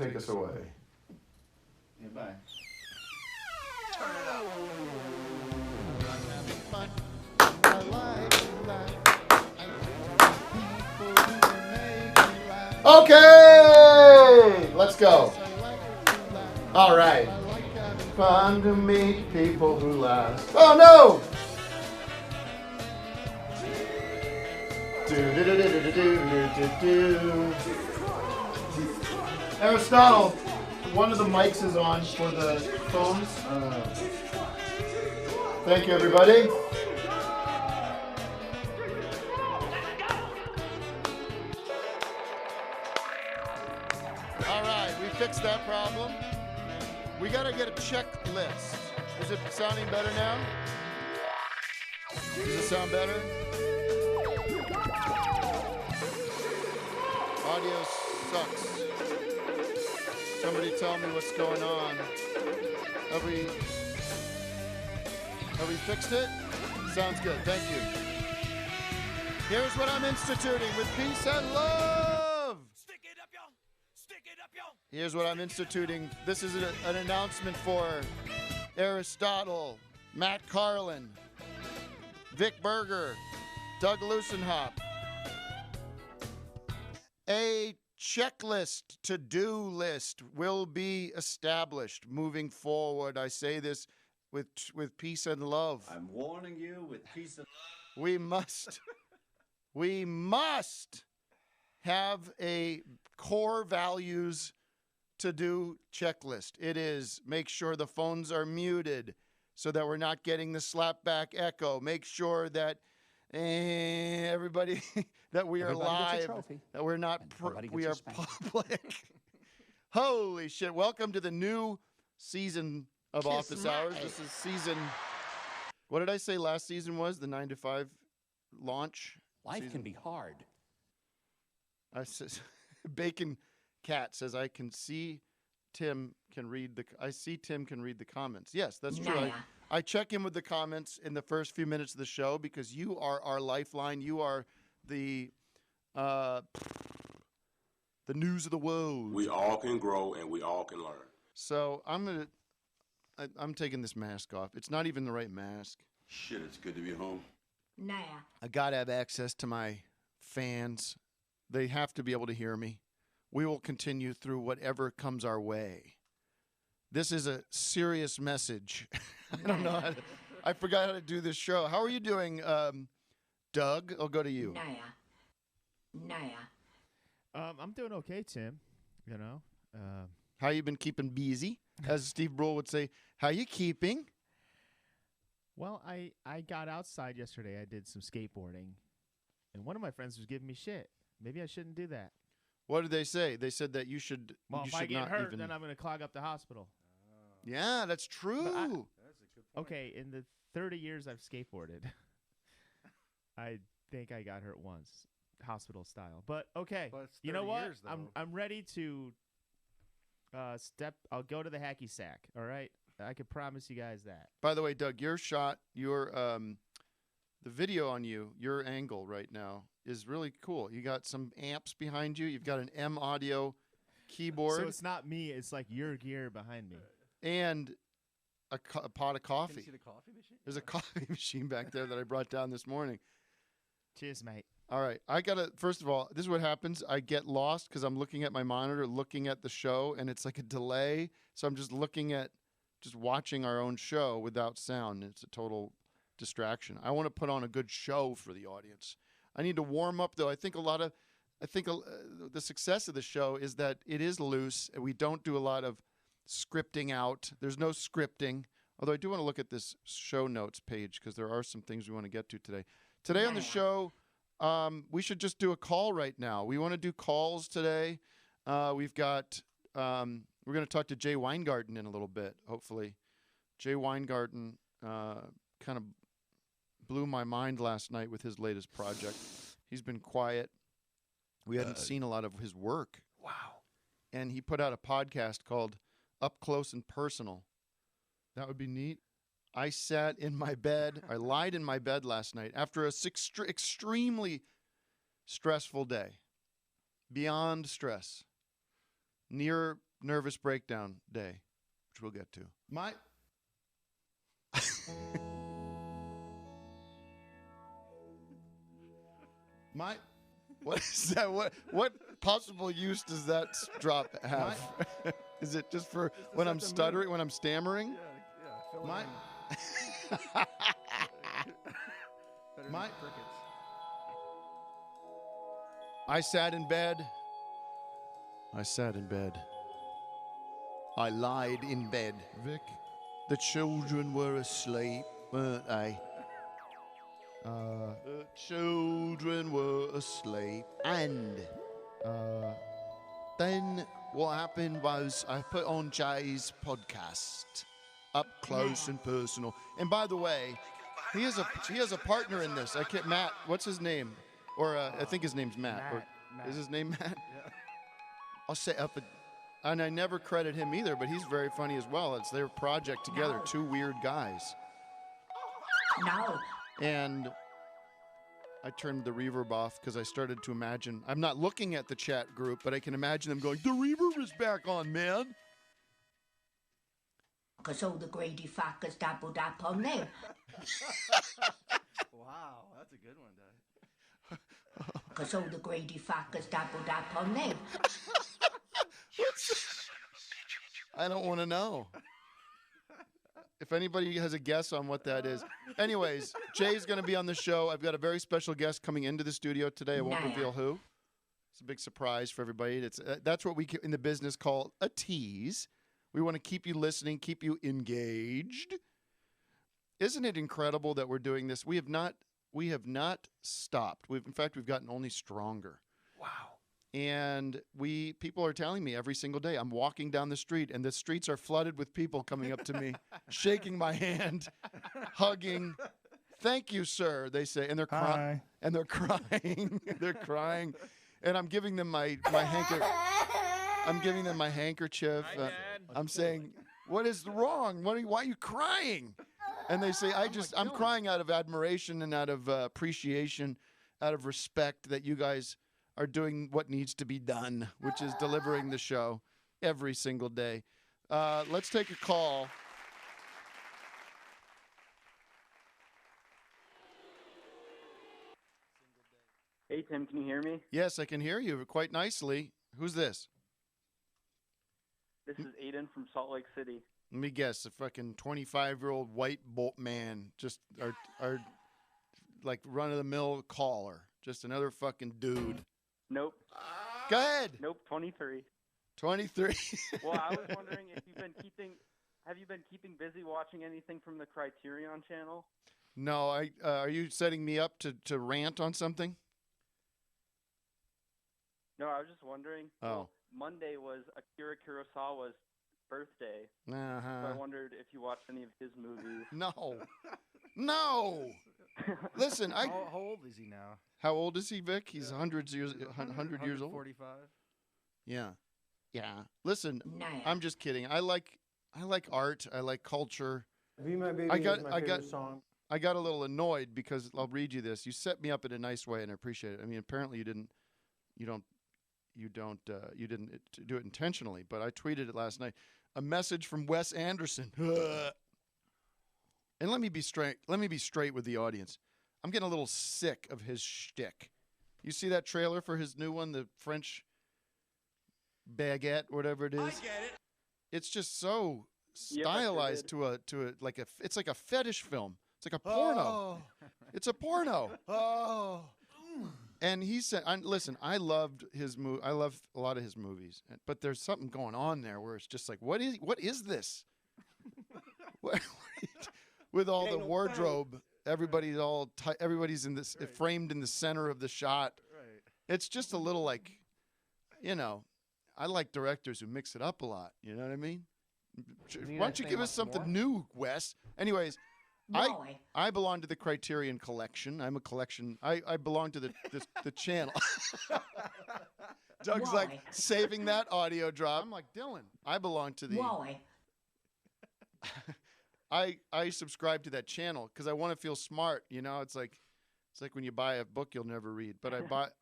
Take us away. Yeah, bye. Turn it up. I'm having fun. I like to laugh. I like people who make me laugh. Okay, let's go. I like to laugh. All right. I like having Fun to meet people who last. Oh no! Aristotle, one of the mics is on for the phones. Thank you, everybody. All right, we fixed that problem. We gotta get a checklist. Is it sounding better now? Does it sound better? Audio sucks. Somebody tell me what's going on. Have we fixed it? Sounds good, thank you. Here's what I'm instituting with peace and love. Stick it up, y'all. Stick it up, y'all. Here's what I'm instituting. This is an announcement for Aristotle, Matt Carlin, Vic Berger, Doug Lucenhop. A checklist, to-do list will be established moving forward. I say this with peace and love. I'm warning you with peace and love. We must have a core values to-do checklist. It is make sure the phones are muted so that we're not getting the slapback echo. Make sure that everybody that we are live, that we're not, we are public. Holy shit. Welcome to the new season of Office Hours. This is season, what did I say last season was? The 9 to 5 launch? Life can be hard. I says, Bacon Cat says, I see Tim can read the comments. Yes, that's true. I check in with the comments in the first few minutes of the show because you are our lifeline. You are the news of the world. We all can grow and we all can learn. So I'm taking this mask off. It's not even the right mask. Shit, it's good to be home. Nah. I gotta have access to my fans. They have to be able to hear me. We will continue through whatever comes our way. This is a serious message. I don't know I forgot how to do this show. How are you doing, Doug? I'll go to you. Nah. I'm doing okay, Tim. You know. How you been keeping busy? As Steve Brule would say, how you keeping? Well, I got outside yesterday. I did some skateboarding, and one of my friends was giving me shit. Maybe I shouldn't do that. What did they say? They said that you should. Well, you if should I get not hurt, even... then I'm going to clog up the hospital. Yeah, that's true. That's a good point. Okay, in the 30 years I've skateboarded, I think I got hurt once, hospital style. But okay, But it's you know 30 what? years, though. I'm ready to I'll go to the hacky sack. All right, I can promise you guys that. By the way, Doug, your the video on you, your angle right now is really cool. You got some amps behind you. You've got an M Audio keyboard. So it's not me. It's like your gear behind me. And a pot of coffee. Can you see the coffee machine? There's a coffee machine back there that I brought down this morning. Cheers, mate. All right. First of all, this is what happens. I get lost because I'm looking at my monitor, looking at the show, and it's like a delay. So I'm just watching our own show without sound. It's a total distraction. I want to put on a good show for the audience. I need to warm up, though. I think the success of the show is that it is loose, and we don't do a lot of scripting out. There's no scripting, although I do want to look at this show notes page because there are some things we want to get to today. Today on the show, we should just do a call right now. We want to do calls today. We're going to talk to Jay Weingarten in a little bit, hopefully. Jay Weingarten kind of blew my mind last night with his latest project. He's been quiet. We hadn't seen a lot of his work. Wow. And he put out a podcast called Up Close and Personal. That would be neat. I sat in my bed. I lied in my bed last night after a extremely stressful day. Beyond stress. Near nervous breakdown day, which we'll get to. What is that? What possible use does that drop have? Is it just for when I'm stuttering, when I'm stammering? I sat in bed. I lied in bed. Vic. The children were asleep, weren't they? The children were asleep. And then what happened was I put on Jay's podcast, Up Close and Personal. And by the way, he has a partner in this. I can't, Matt, what's his name? Or I think his name's Matt. Matt. Is his name Matt? Yeah. I'll set up and I never credit him either, but he's very funny as well. It's their project together, two weird guys. No. And I turned the reverb off because I started to imagine. I'm not looking at the chat group, but I can imagine them going, the reverb is back on, man. Because all the greedy fuckers doubled up on them. Wow, that's a good one, Dad. Because all the greedy fuckers doubled up on them. I don't want to know. If anybody has a guess on what that is. Anyways, Jay's going to be on the show. I've got a very special guest coming into the studio today. I won't reveal who. It's a big surprise for everybody. That's what we in the business call a tease. We want to keep you listening, keep you engaged. Isn't it incredible that we're doing this? We have not stopped. In fact, we've gotten only stronger. Wow. And people are telling me every single day, I'm walking down the street and the streets are flooded with people coming up to me, shaking my hand, hugging. Thank you, sir, they say. And they're crying. And they're crying. They're crying. And I'm giving them my handkerchief. I'm giving them my handkerchief. I'm saying, what is wrong? Why are you crying? And they say, I'm crying out of admiration and out of appreciation, out of respect that you guys are doing what needs to be done, which is delivering the show every single day. Let's take a call. Hey, Tim, can you hear me? Yes, I can hear you quite nicely. Who's this? This is Aiden from Salt Lake City. Let me guess, a fucking 25-year-old white man, just our like run-of-the-mill caller, just another fucking dude. Nope. Go ahead. Nope, 23. 23. Well, I was wondering if have you been keeping busy watching anything from the Criterion channel? No, are you setting me up to rant on something? No, I was just wondering. Oh. Well, Monday was Akira Kurosawa's birthday. Uh-huh. So I wondered if you watched any of his movies. No. No. Listen, How old is he now? How old is he, Vic? He's 100 years old. 45. Yeah. Yeah. Listen, No. I'm just kidding. I like art. I like culture. Be My Baby is my favorite song. I got a little annoyed because I'll read you this. You set me up in a nice way, and I appreciate it. I mean, apparently you didn't do it intentionally, but I tweeted it last night. A message from Wes Anderson. And let me be straight with the audience. I'm getting a little sick of his shtick. You see that trailer for his new one, the French baguette, whatever it is? I get it. It's just so Yep, I sure stylized did. to a it's like a fetish film. It's like a porno. It's a porno. Oh. And he said, listen, I loved his movie. I love a lot of his movies, but there's something going on there where it's just like, what is this? With all the wardrobe, everybody's in this framed in the center of the shot. Right. It's just a little like, I like directors who mix it up a lot. You know what I mean? Why don't you give us something new, Wes? Anyways, I belong to the Criterion Collection. I'm a collection. I belong to the channel. Doug's like saving that audio drop. I'm like, Dylan, I belong to the. Why? I subscribe to that channel because I want to feel smart. It's like when you buy a book you'll never read. But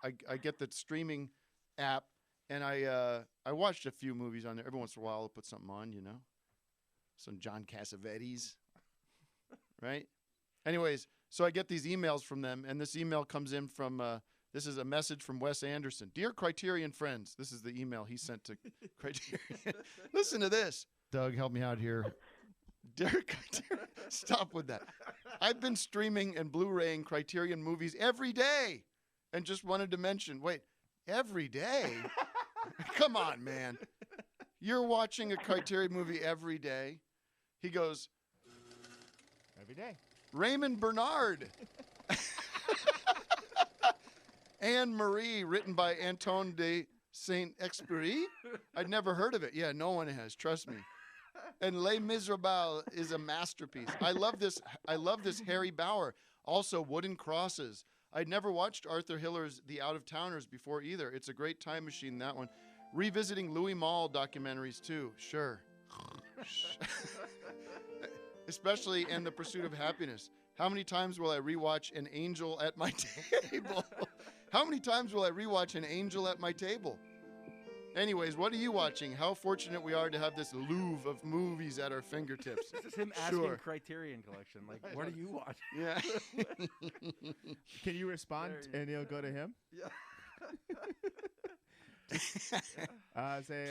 I get the streaming app, And I watched a few movies on there. Every once in a while, I'll put something on, you know, some John Cassavetes, right? Anyways, so I get these emails from them, and this email comes in from. This is a message from Wes Anderson. Dear Criterion friends, this is the email he sent to Criterion. Listen to this. Doug, help me out here. Dear Criterion, stop with that. I've been streaming and Blu-raying Criterion movies every day, and just wanted to mention, wait, every day? Come on, man. You're watching a Criterion movie every day? He goes, Every day. Raymond Bernard. Anne Marie, written by Antoine de Saint-Exupéry. I'd never heard of it. Yeah, no one has. Trust me. And Les Miserables is a masterpiece. I love this Harry Bauer. Also, Wooden Crosses. I'd never watched Arthur Hiller's The Out-of-Towners before either. It's a great time machine, that one. Revisiting Louis Malle documentaries, too. Sure. Especially in The Pursuit of Happiness. How many times will I rewatch An Angel at My Table? How many times will I rewatch An Angel at My Table? Anyways, what are you watching? How fortunate we are to have this louvre of movies at our fingertips. This is him asking Criterion Collection, like, what are you watching? Yeah. Can you respond and he'll go to him? Yeah.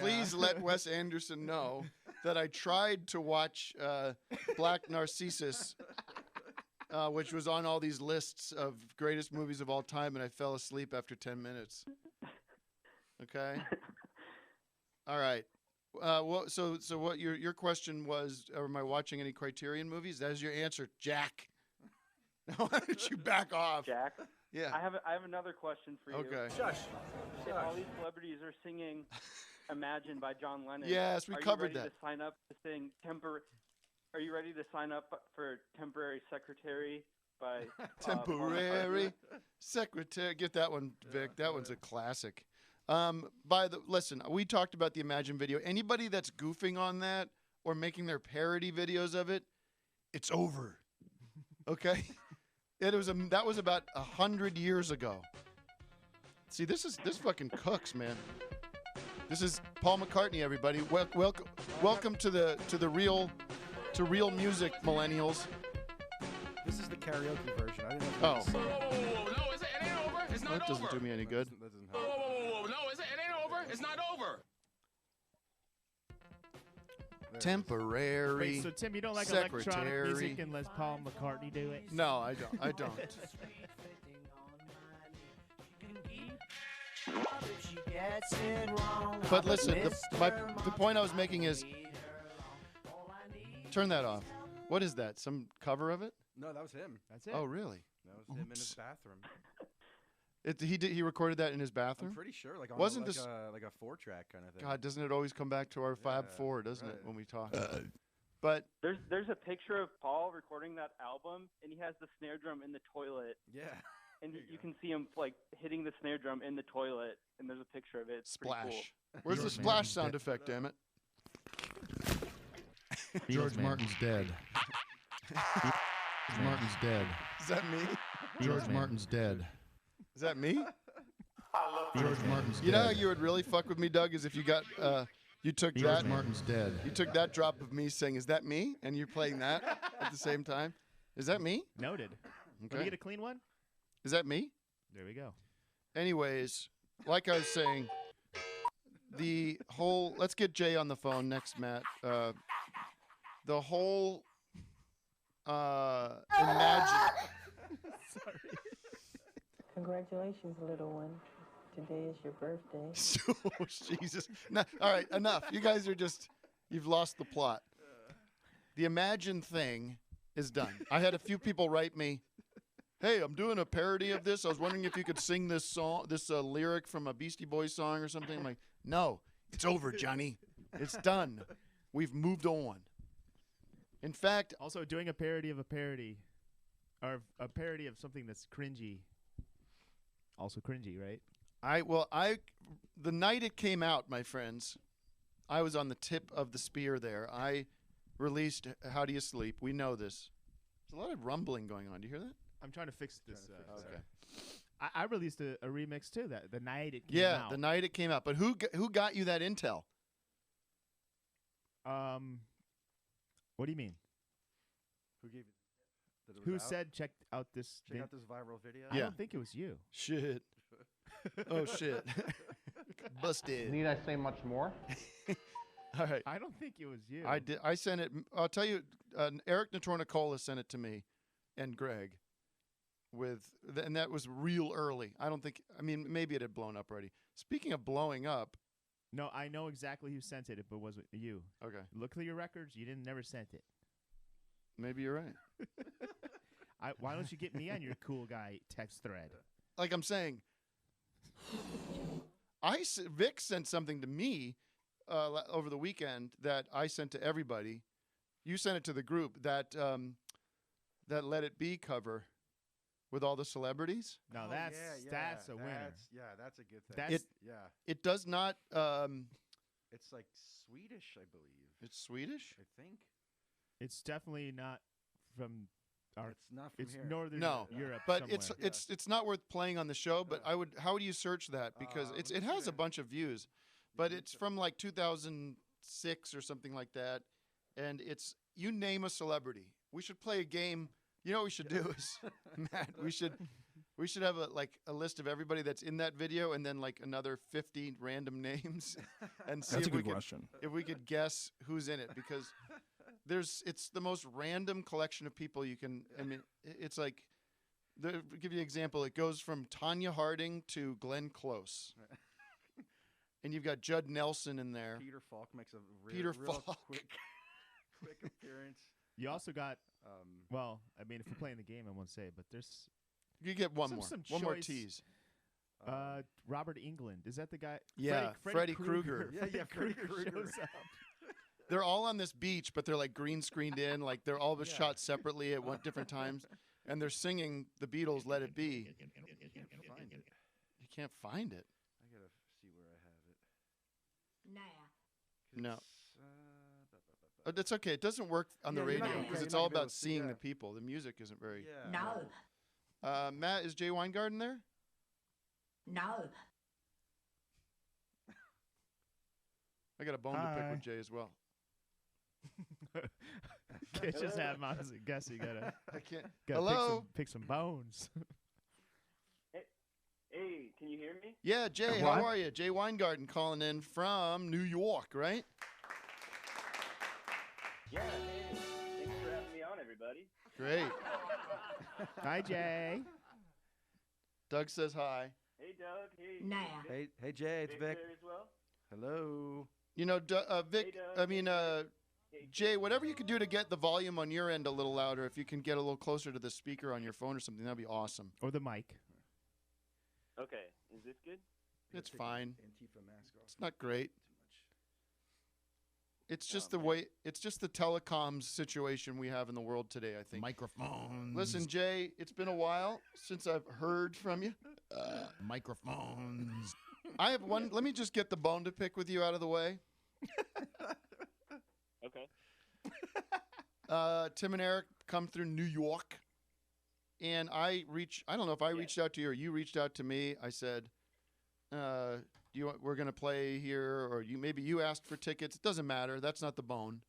Please let Wes Anderson know that I tried to watch Black Narcissus, which was on all these lists of greatest movies of all time, and I fell asleep after 10 minutes. Okay? All right. So what your question was, am I watching any Criterion movies? That is your answer, Jack. Why don't you back off? Jack? Yeah. I have another question for you. Okay. Shush. All these celebrities are singing Imagine by John Lennon. Yes, we covered that. Are you ready to sign up to sing Are you ready to sign up for Temporary Secretary by Temporary Secretary? Get that one, Vic. That one's a classic. Listen, we talked about the Imagine video. Anybody that's goofing on that or making their parody videos of it, it's over. Okay? That was about 100 years ago. See, this fucking cooks, man. This is Paul McCartney, everybody. Welcome to real music, millennials. This is the karaoke version. I didn't Oh. know if Whoa, no, it ain't over. It's not over. That doesn't do me any good. that doesn't Whoa, help. no, it ain't over. It's not over. Temporary. Wait, so Tim, you don't like Secretary. electronic music unless Paul McCartney do it? No, I don't. But listen, the point I was making is, turn that off. What is that? Some cover of it? No, that was him. That's it. Oh, really? That was him in his bathroom. He recorded that in his bathroom? I'm pretty sure. Like on Wasn't like this like a 4-track kind of thing. God, doesn't it always come back to our Fab Yeah, Four, doesn't it, right. when we talk? But There's a picture of Paul recording that album, and he has the snare drum in the toilet, Yeah. and you can see him like hitting the snare drum in the toilet, and there's a picture of it. It's pretty splash. cool. Where's the splash sound effect, damn it? George Martin's dead. Martin's dead. Is that me? George Martin's dead. Is that me? George Martin's You know how you would really fuck with me, Doug, is if you got you took that Martin's dead. You took that drop of me saying, "Is that me?" and you're playing that at the same time. Is that me? Noted. Can Okay. we get a clean one? Is that me? There we go. Anyways, like I was saying, the whole. Let's get Jay on the phone next, Matt. The whole. Imagine. Sorry. Congratulations, little one. Today is your birthday. Oh, Jesus. No, all right, enough. You guys are you've lost the plot. The Imagine thing is done. I had a few people write me, "Hey, I'm doing a parody of this. I was wondering if you could sing this song, this lyric from a Beastie Boys song or something." I'm like, "No, it's over, Johnny. It's done. We've moved on." In fact, Also, doing a parody of a parody, or a parody of something that's cringy. Also cringy, right? the night it came out, my friends, I was on the tip of the spear there. I released How Do You Sleep? We know this. There's a lot of rumbling going on. Do you hear that? I'm trying to fix this. Okay. I released a remix too. That the night it came Yeah, out. the night it came out. But who got you that intel? What do you mean? Who gave you? That it was Who out? said check out this? Check out this viral video. I don't think it was you. Shit. Oh shit. Busted. Need I say much more? All right. I don't think it was you. I did. I sent it. I'll tell you. Eric Natornicola sent it to me, and Greg, and that was real early. I don't think. I mean, maybe it had blown up already. Speaking of blowing up. No, I know exactly who sent it, but it wasn't you. Okay. Look through your records. You never sent it. Maybe you're right. Why don't you get me on your cool guy text thread? Like I'm saying, Vic sent something to me over the weekend that I sent to everybody. You sent it to the group that Let It Be cover with all the celebrities. Now that's a winner. That's a good thing. That's, It does not. It's like Swedish, I believe. It's Swedish. I think it's definitely not from. It's not from here. Northern Europe. But somewhere. it's not worth playing on the show. But how would you search that? Because it has a bunch of views, but it's from like 2006 or something like that, and it's you name a celebrity. We should play a game. You know what we should do is, Matt, we should have a list of everybody that's in that video and then like another 50 random names and see if we could guess who's in it, because it's the most random collection of people you can. I mean, it's like, to give you an example, it goes from Tanya Harding to Glenn Close. And you've got Judd Nelson in there. Peter Falk makes a Peter real Falk. quick appearance. You also got, well, I mean, if we're playing the game, I won't say it, but there's... You get one more choice. tease. Robert England. Is that the guy? Yeah, Freddy Krueger. Freddy Krueger shows up. They're all on this beach, but they're like green screened in, like they're all shot separately at different times, and they're singing the Beatles' "Let It Be." You can't find it. You can't find it. I gotta see where I have it. Now. No. It's okay. It doesn't work on the radio because it's all about seeing the people. The music isn't very. No. Matt, is Jay Weingarten there? No. I got a bone to pick with Jay as well. Can't just have him on as a guest. You gotta. I can't. Gotta Hello. Pick some bones. Hey, can you hear me? Yeah, Jay. How are you? Jay Weingarten calling in from New York, right? Yeah. Hey, thanks for having me on, everybody. Great. Hi, Jay. Doug says hi. Hey, Doug. Hey. Now. Hey, Jay. It's Vic. There as well. Hello. You know, Vic. Hey, Doug. I mean, Jay. Whatever you could do to get the volume on your end a little louder, if you can get a little closer to the speaker on your phone or something, that'd be awesome. Or the mic. Okay. Is this good? It's fine. Antifa mask off. It's not great. Too much. It's just the way. It's just the telecoms situation we have in the world today, I think. Microphones. Listen, Jay, it's been a while since I've heard from you. Microphones. I have one. Let me just get the bone to pick with you out of the way. Okay. Tim and Eric come through New York, and I don't know if I reached out to you or you reached out to me. I said, we're going to play here, or maybe you asked for tickets. It doesn't matter. That's not the bone.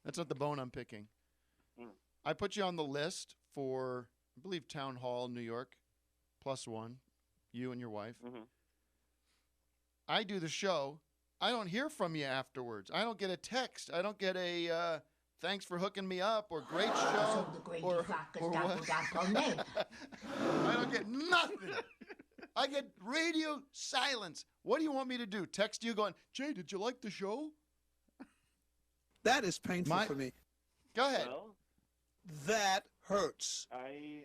That's not the bone I'm picking. I put you on the list for, I believe, Town Hall, New York, +1, you and your wife. I do the show. I don't hear from you afterwards. I don't get a text. I don't get a thanks for hooking me up or great show or what. I don't get nothing. I get radio silence. What do you want me to do? Text you going, Jay, did you like the show? That is painful for me. Go ahead. Well, That hurts. I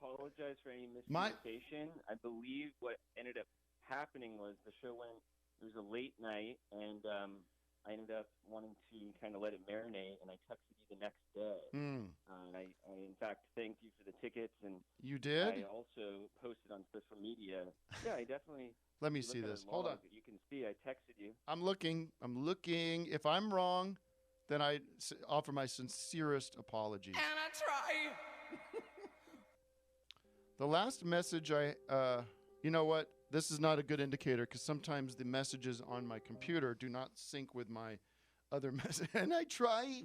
apologize for any miscommunication. I believe what ended up happening was the show went. It was a late night, and I ended up wanting to kind of let it marinate, and I texted you the next day. And I in fact thanked you for the tickets, and you did. I also posted on social media. Yeah, I definitely. Let me see this. Hold on. You can see I texted you. I'm looking. If I'm wrong, then I offer my sincerest apologies. And I try. The last message you know what? This is not a good indicator because sometimes the messages on my computer do not sync with my other message. And I try.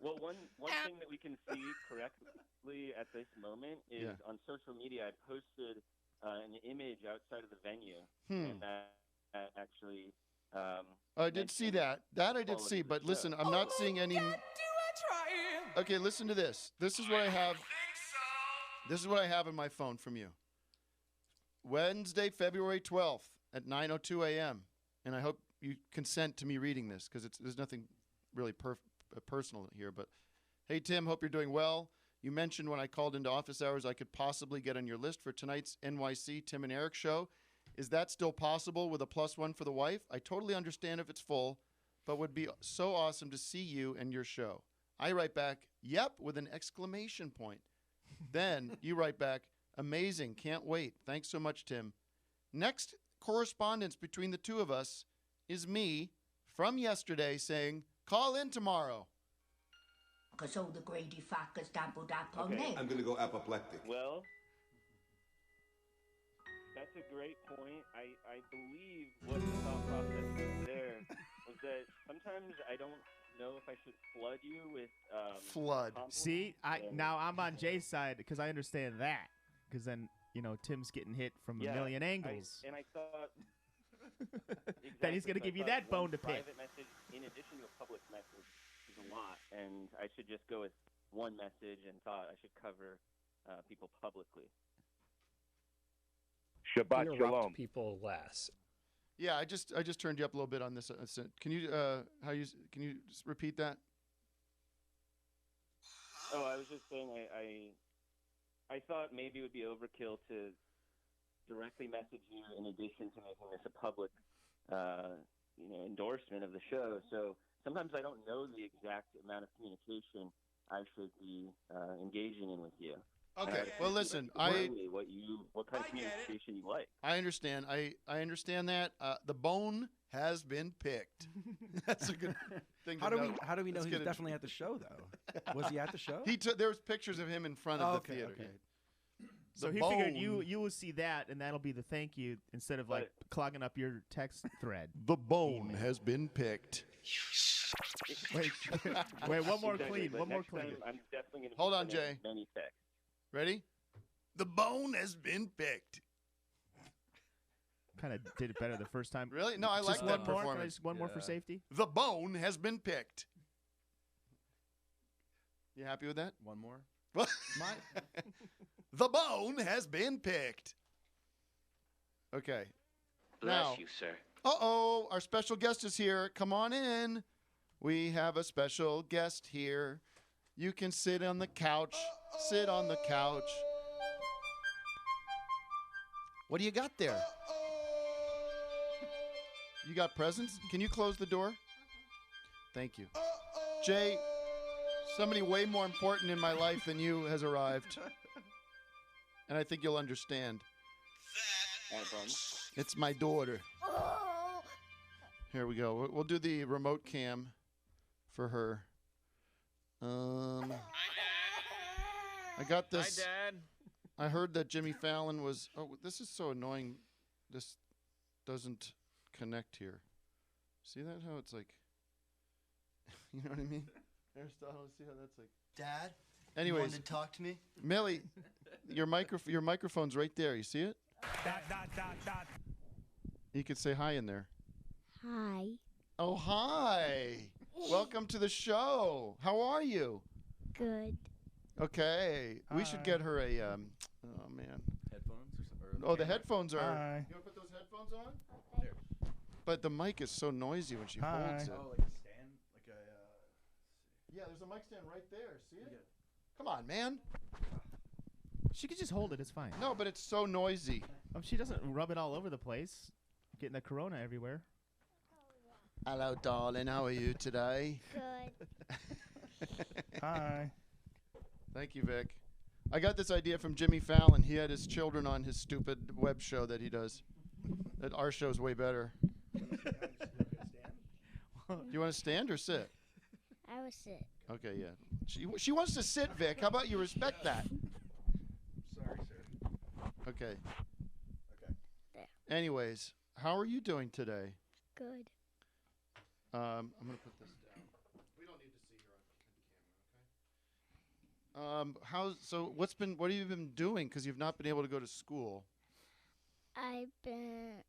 Well, one thing that we can see correctly at this moment is on social media, I posted an image outside of the venue, and that actually. I did see that. That I did see, but listen, I'm not seeing any. Okay, listen to this. This is what I have. This is what I have in my phone from you. Wednesday, February 12th at 9:02 a.m. And I hope you consent to me reading this because there's nothing really personal here. But hey, Tim, hope you're doing well. You mentioned when I called into office hours I could possibly get on your list for tonight's NYC Tim and Eric show. Is that still possible with a +1 for the wife? I totally understand if it's full, but would be so awesome to see you and your show. I write back, yep, with an exclamation point. Then you write back, amazing, can't wait. Thanks so much, Tim. Next correspondence between the two of us is me from yesterday saying, call in tomorrow. Because all the greedy fuckers doubled up on them. I'm going to go apoplectic. Well, that's a great point. I believe what the thought process was there was that sometimes I don't know if I should flood you with flood. See, now I'm on Jay's side because I understand that. Because then, Tim's getting hit from a million angles. I thought that he's going to give you that bone to pick. Private message, in addition to a public message, is a lot, and I should just go with one message and thought I should cover people publicly. Shabbat shalom. People less. Yeah, I just turned you up a little bit on this. Can you can you just repeat that? Oh, I was just saying I thought maybe it would be overkill to directly message you in addition to making this a public endorsement of the show. So sometimes I don't know the exact amount of communication I should be engaging in with you. Okay. Well, listen, what kind of communication you like. I understand. I understand that. The bone has been picked. That's a good thing to know. How do we know he was definitely at the show, though? Was he at the show? There was pictures of him in front of the theater. Okay. So he figured you will see that, and that'll be the thank you instead of clogging up your text thread. The bone has been picked. Wait, one more clean. One more clean. I'm definitely going to hold on, Jay. Many texts. Ready? The bone has been picked. Kind of did it better the first time. Really? No, I like that performance. One more for safety. The bone has been picked. You happy with that? One more. The bone has been picked. Okay. Bless you, sir. Uh-oh, our special guest is here. Come on in. We have a special guest here. You can sit on the couch. Sit on the couch. What do you got there? You got presents? Can you close the door? Thank you. Jay, somebody way more important in my life than you has arrived. And I think you'll understand. It's my daughter. Here we go. We'll do the remote cam for her. I got this. Hi, Dad. I heard that Jimmy Fallon was. Oh, this is so annoying. This doesn't connect here. See that? How it's like. You know what I mean? Aristotle, see how that's like. Dad. Anyways, you wanted to talk to me? Millie, your microphone's right there. You see it? You could say hi in there. Hi. Oh, hi. Welcome to the show. How are you? Good. Okay. We should get her a, oh, man. Headphones? The headphones are. Hi. You want to put those headphones on? There. But the mic is so noisy when she holds it. Oh, like a stand? Yeah, there's a mic stand right there. See it? Come on, man. She could just hold it. It's fine. No, but it's so noisy. She doesn't rub it all over the place. Getting the corona everywhere. Hello, darling. How are you today? Good. Hi. Thank you, Vic. I got this idea from Jimmy Fallon. He had his children on his stupid web show that he does. That our show's way better. Do you want to stand or sit? I will sit. Okay, yeah. She wants to sit, Vic. How about you respect that? Okay. There. Anyways, how are you doing today? Good. I'm gonna put this down. We don't need to see her on camera, okay? What have you been doing? Because you've not been able to go to school. I've been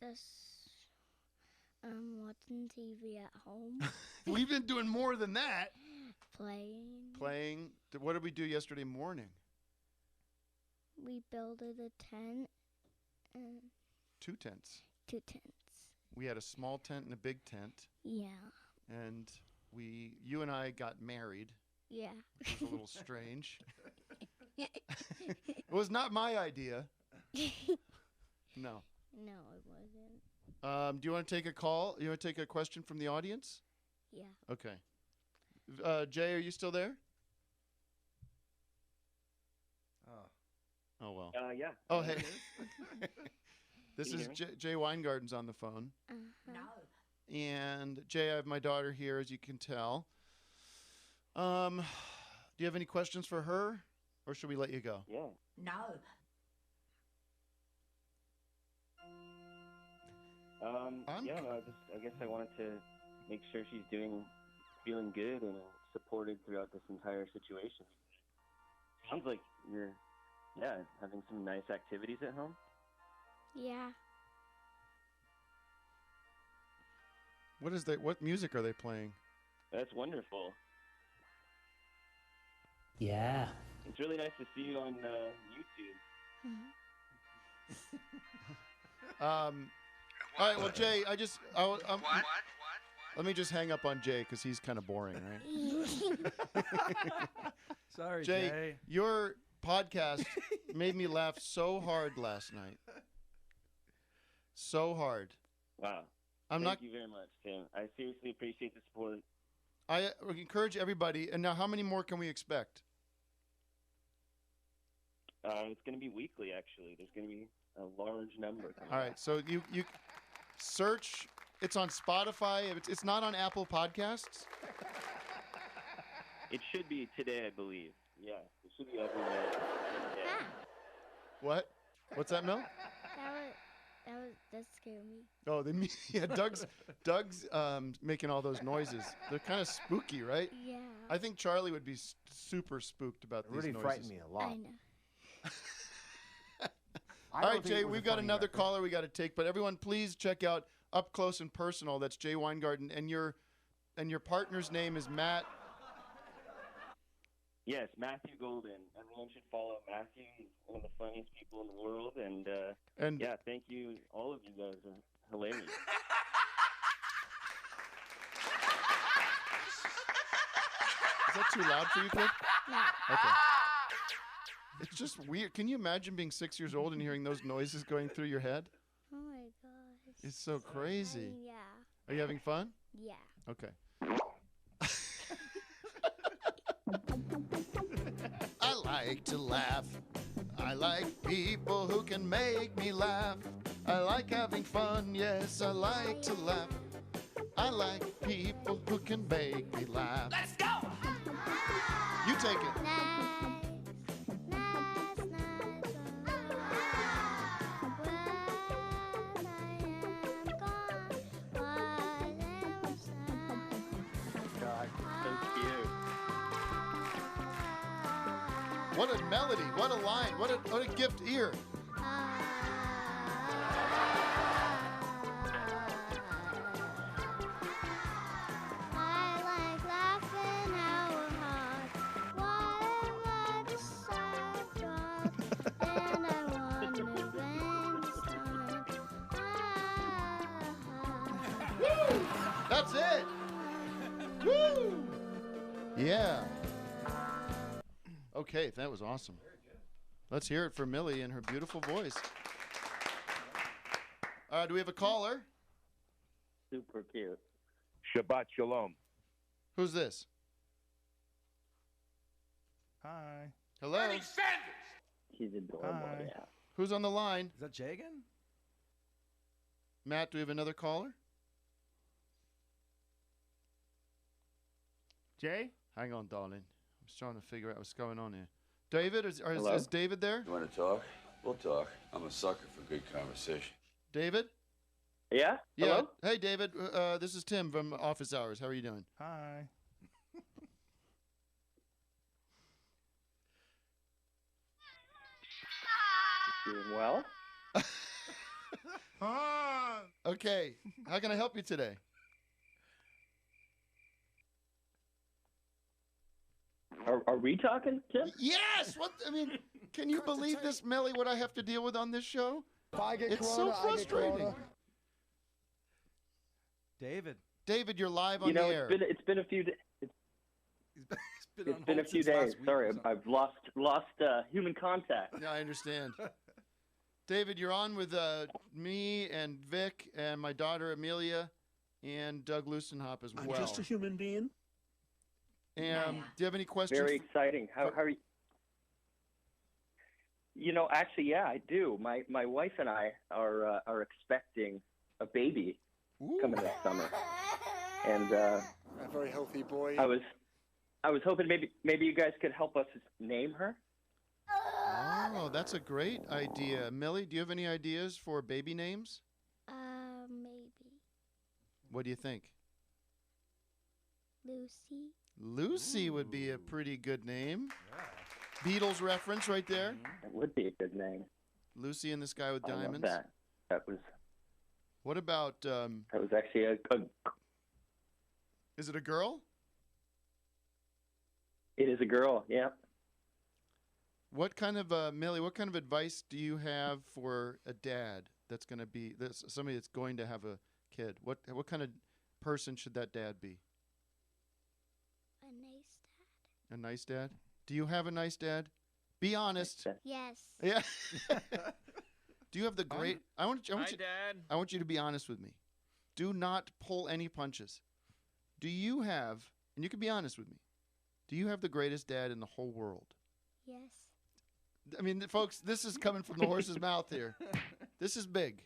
just watching TV at home. We've been doing more than that. Playing. What did we do yesterday morning? We builded a tent. And 2 tents. 2 tents. We had a small tent and a big tent. Yeah. And you and I got married. Yeah. It was a little strange. It was not my idea. No. No, it wasn't. Do you want to take a call? You want to take a question from the audience? Yeah. Okay. Jay, are you still there? Oh, well. Yeah. Oh, hey. This is Jay Weingarten's on the phone. No. And Jay, I have my daughter here, as you can tell. Do you have any questions for her, or should we let you go? Yeah. No. Yeah, no, I guess I wanted to make sure she's feeling good and supported throughout this entire situation. Sounds like you're, having some nice activities at home. Yeah. What music are they playing? That's wonderful. Yeah. It's really nice to see you on YouTube. All right, well, Jay, let me just hang up on Jay because he's kind of boring, right? Sorry, Jay. Your podcast made me laugh so hard last night. So hard. Wow. Thank you very much, Tim. I seriously appreciate the support. I encourage everybody. And now, how many more can we expect? It's going to be weekly, actually. There's going to be a large number. All right, so you search. It's on Spotify. It's not on Apple Podcasts. It should be today, I believe. Yeah, it should be every day. Yeah. What? What's that, Mel? That scared me. Oh, yeah. Doug's making all those noises. They're kind of spooky, right? Yeah. I think Charlie would be super spooked about these noises. Really frightened me a lot. I know. All right, Jay, we've got another caller we got to take, but everyone, please check out Up Close and Personal. That's Jay Weingarten, and your partner's name is Matt. Yes, Matthew Golden. Everyone should follow Matthew. He's one of the funniest people in the world, and yeah, thank you. All of you guys are hilarious. Is that too loud for you, kid? No. Okay. It's just weird. Can you imagine being 6 years old and hearing those noises going through your head? Oh my gosh. It's so crazy. Yeah. Are you having fun? Yeah. Okay. I like to laugh. I like people who can make me laugh. I like having fun, yes, I like to laugh. I like people who can make me laugh. Let's go! You take it. What a melody, what a line, what a gift ear. I like laughing out hard. Whatever the sidewalk, and I want to bring That's it. Woo! Yeah. Okay, that was awesome. Let's hear it for Millie and her beautiful voice. Do we have a caller? Super cute. Shabbat Shalom. Who's this? Hi. Hello? Bernie Sanders! He's adorable, Hi. yeah. Who's on the line? Is that Jay again? Matt, do we have another caller? Jay? Hang on, darling. I was trying to figure out what's going on here. David, is David there? You want to talk? We'll talk. I'm a sucker for good conversation. David? Yeah? Yeah. Hello? Hey, David. This is Tim from Office Hours. How are you doing? Hi. Doing well. Okay. How can I help you today? Are we talking, Tim? Yes. What? I mean, can you believe this, Melly? What I have to deal with on this show? It's so frustrating. David. David, you're live on You know, the air. it's been a few days. It's been a few days. Sorry, I've lost human contact. Yeah, I understand. David, you're on with me and Vic and my daughter Amelia and Doug Lucenhop as well. I'm just a human being. And do you have any questions? Very exciting. How are you? You know, actually, yeah, I do. My wife and I are expecting a baby coming this summer, and A very healthy boy. I was hoping maybe you guys could help us name her. Oh, that's a great idea. Millie, do you have any ideas for baby names? Maybe. What do you think? Lucy. Lucy would be a pretty good name. Beatles reference right there. It would be a good name. Lucy and this guy with I love diamonds. that was. What about? That was actually a. Is it a girl? It is a girl. Yeah. What kind of Millie? What kind of advice do you have for a dad that's going to be somebody that's going to have a kid? What kind of person should that dad be? A nice dad. A nice dad? Do you have a nice dad? Be honest. Yes. Yeah. Do you have the great? I want Hi, you. Dad. I want you to be honest with me. Do not pull any punches. Do you have? And you can be honest with me. Do you have the greatest dad in the whole world? Yes. I mean, folks, this is coming from the horse's mouth here. This is big.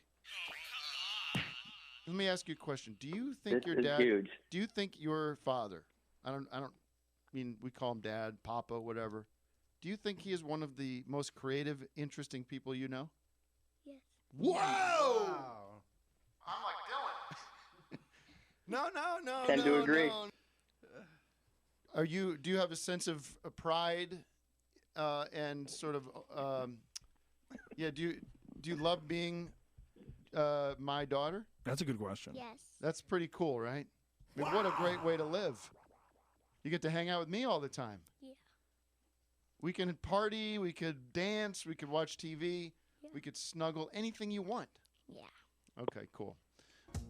Let me ask you a question. Do you think your dad? Huge. Do you think your father? I don't mean we call him Dad, Papa, whatever. Do you think he is one of the most creative, interesting people you know? Yes. Whoa! Wow. I'm like Dylan. No. Tend to agree. No. Do you have a sense of pride and sort of yeah? Do you love being my daughter? That's a good question. Yes. That's pretty cool, right? I mean, what a great way to live. You get to hang out with me all the time. Yeah. We can party, we could dance, we could watch TV, Yeah. we could snuggle, anything you want. Yeah. Okay, cool.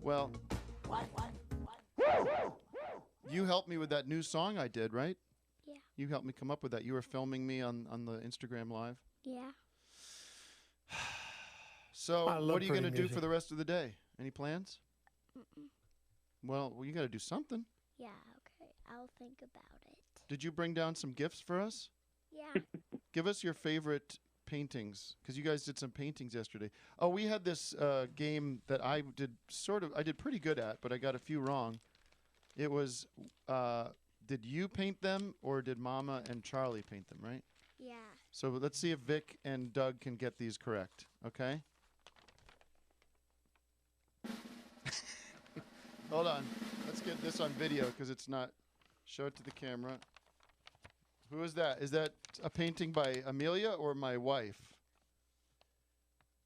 Well, you helped me with that new song I did, right? Yeah. You helped me come up with that. You were filming me on the Instagram Live. Yeah. So, I love what are you going to pretty do for music. the rest of the day? Any plans? Mm-mm. Well, you got to do something. Yeah. Okay. I'll think about it. Did you bring down some gifts for us? Yeah. Give us your favorite paintings, because you guys did some paintings yesterday. Oh, we had this game that I did pretty good at, but I got a few wrong. It was, did you paint them or did Mama and Charlie paint them, right? Yeah. So let's see if Vic and Doug can get these correct, okay? Hold on. Let's get this on video because it's not. Show it to the camera. Who is that? Is that a painting by Amelia or my wife?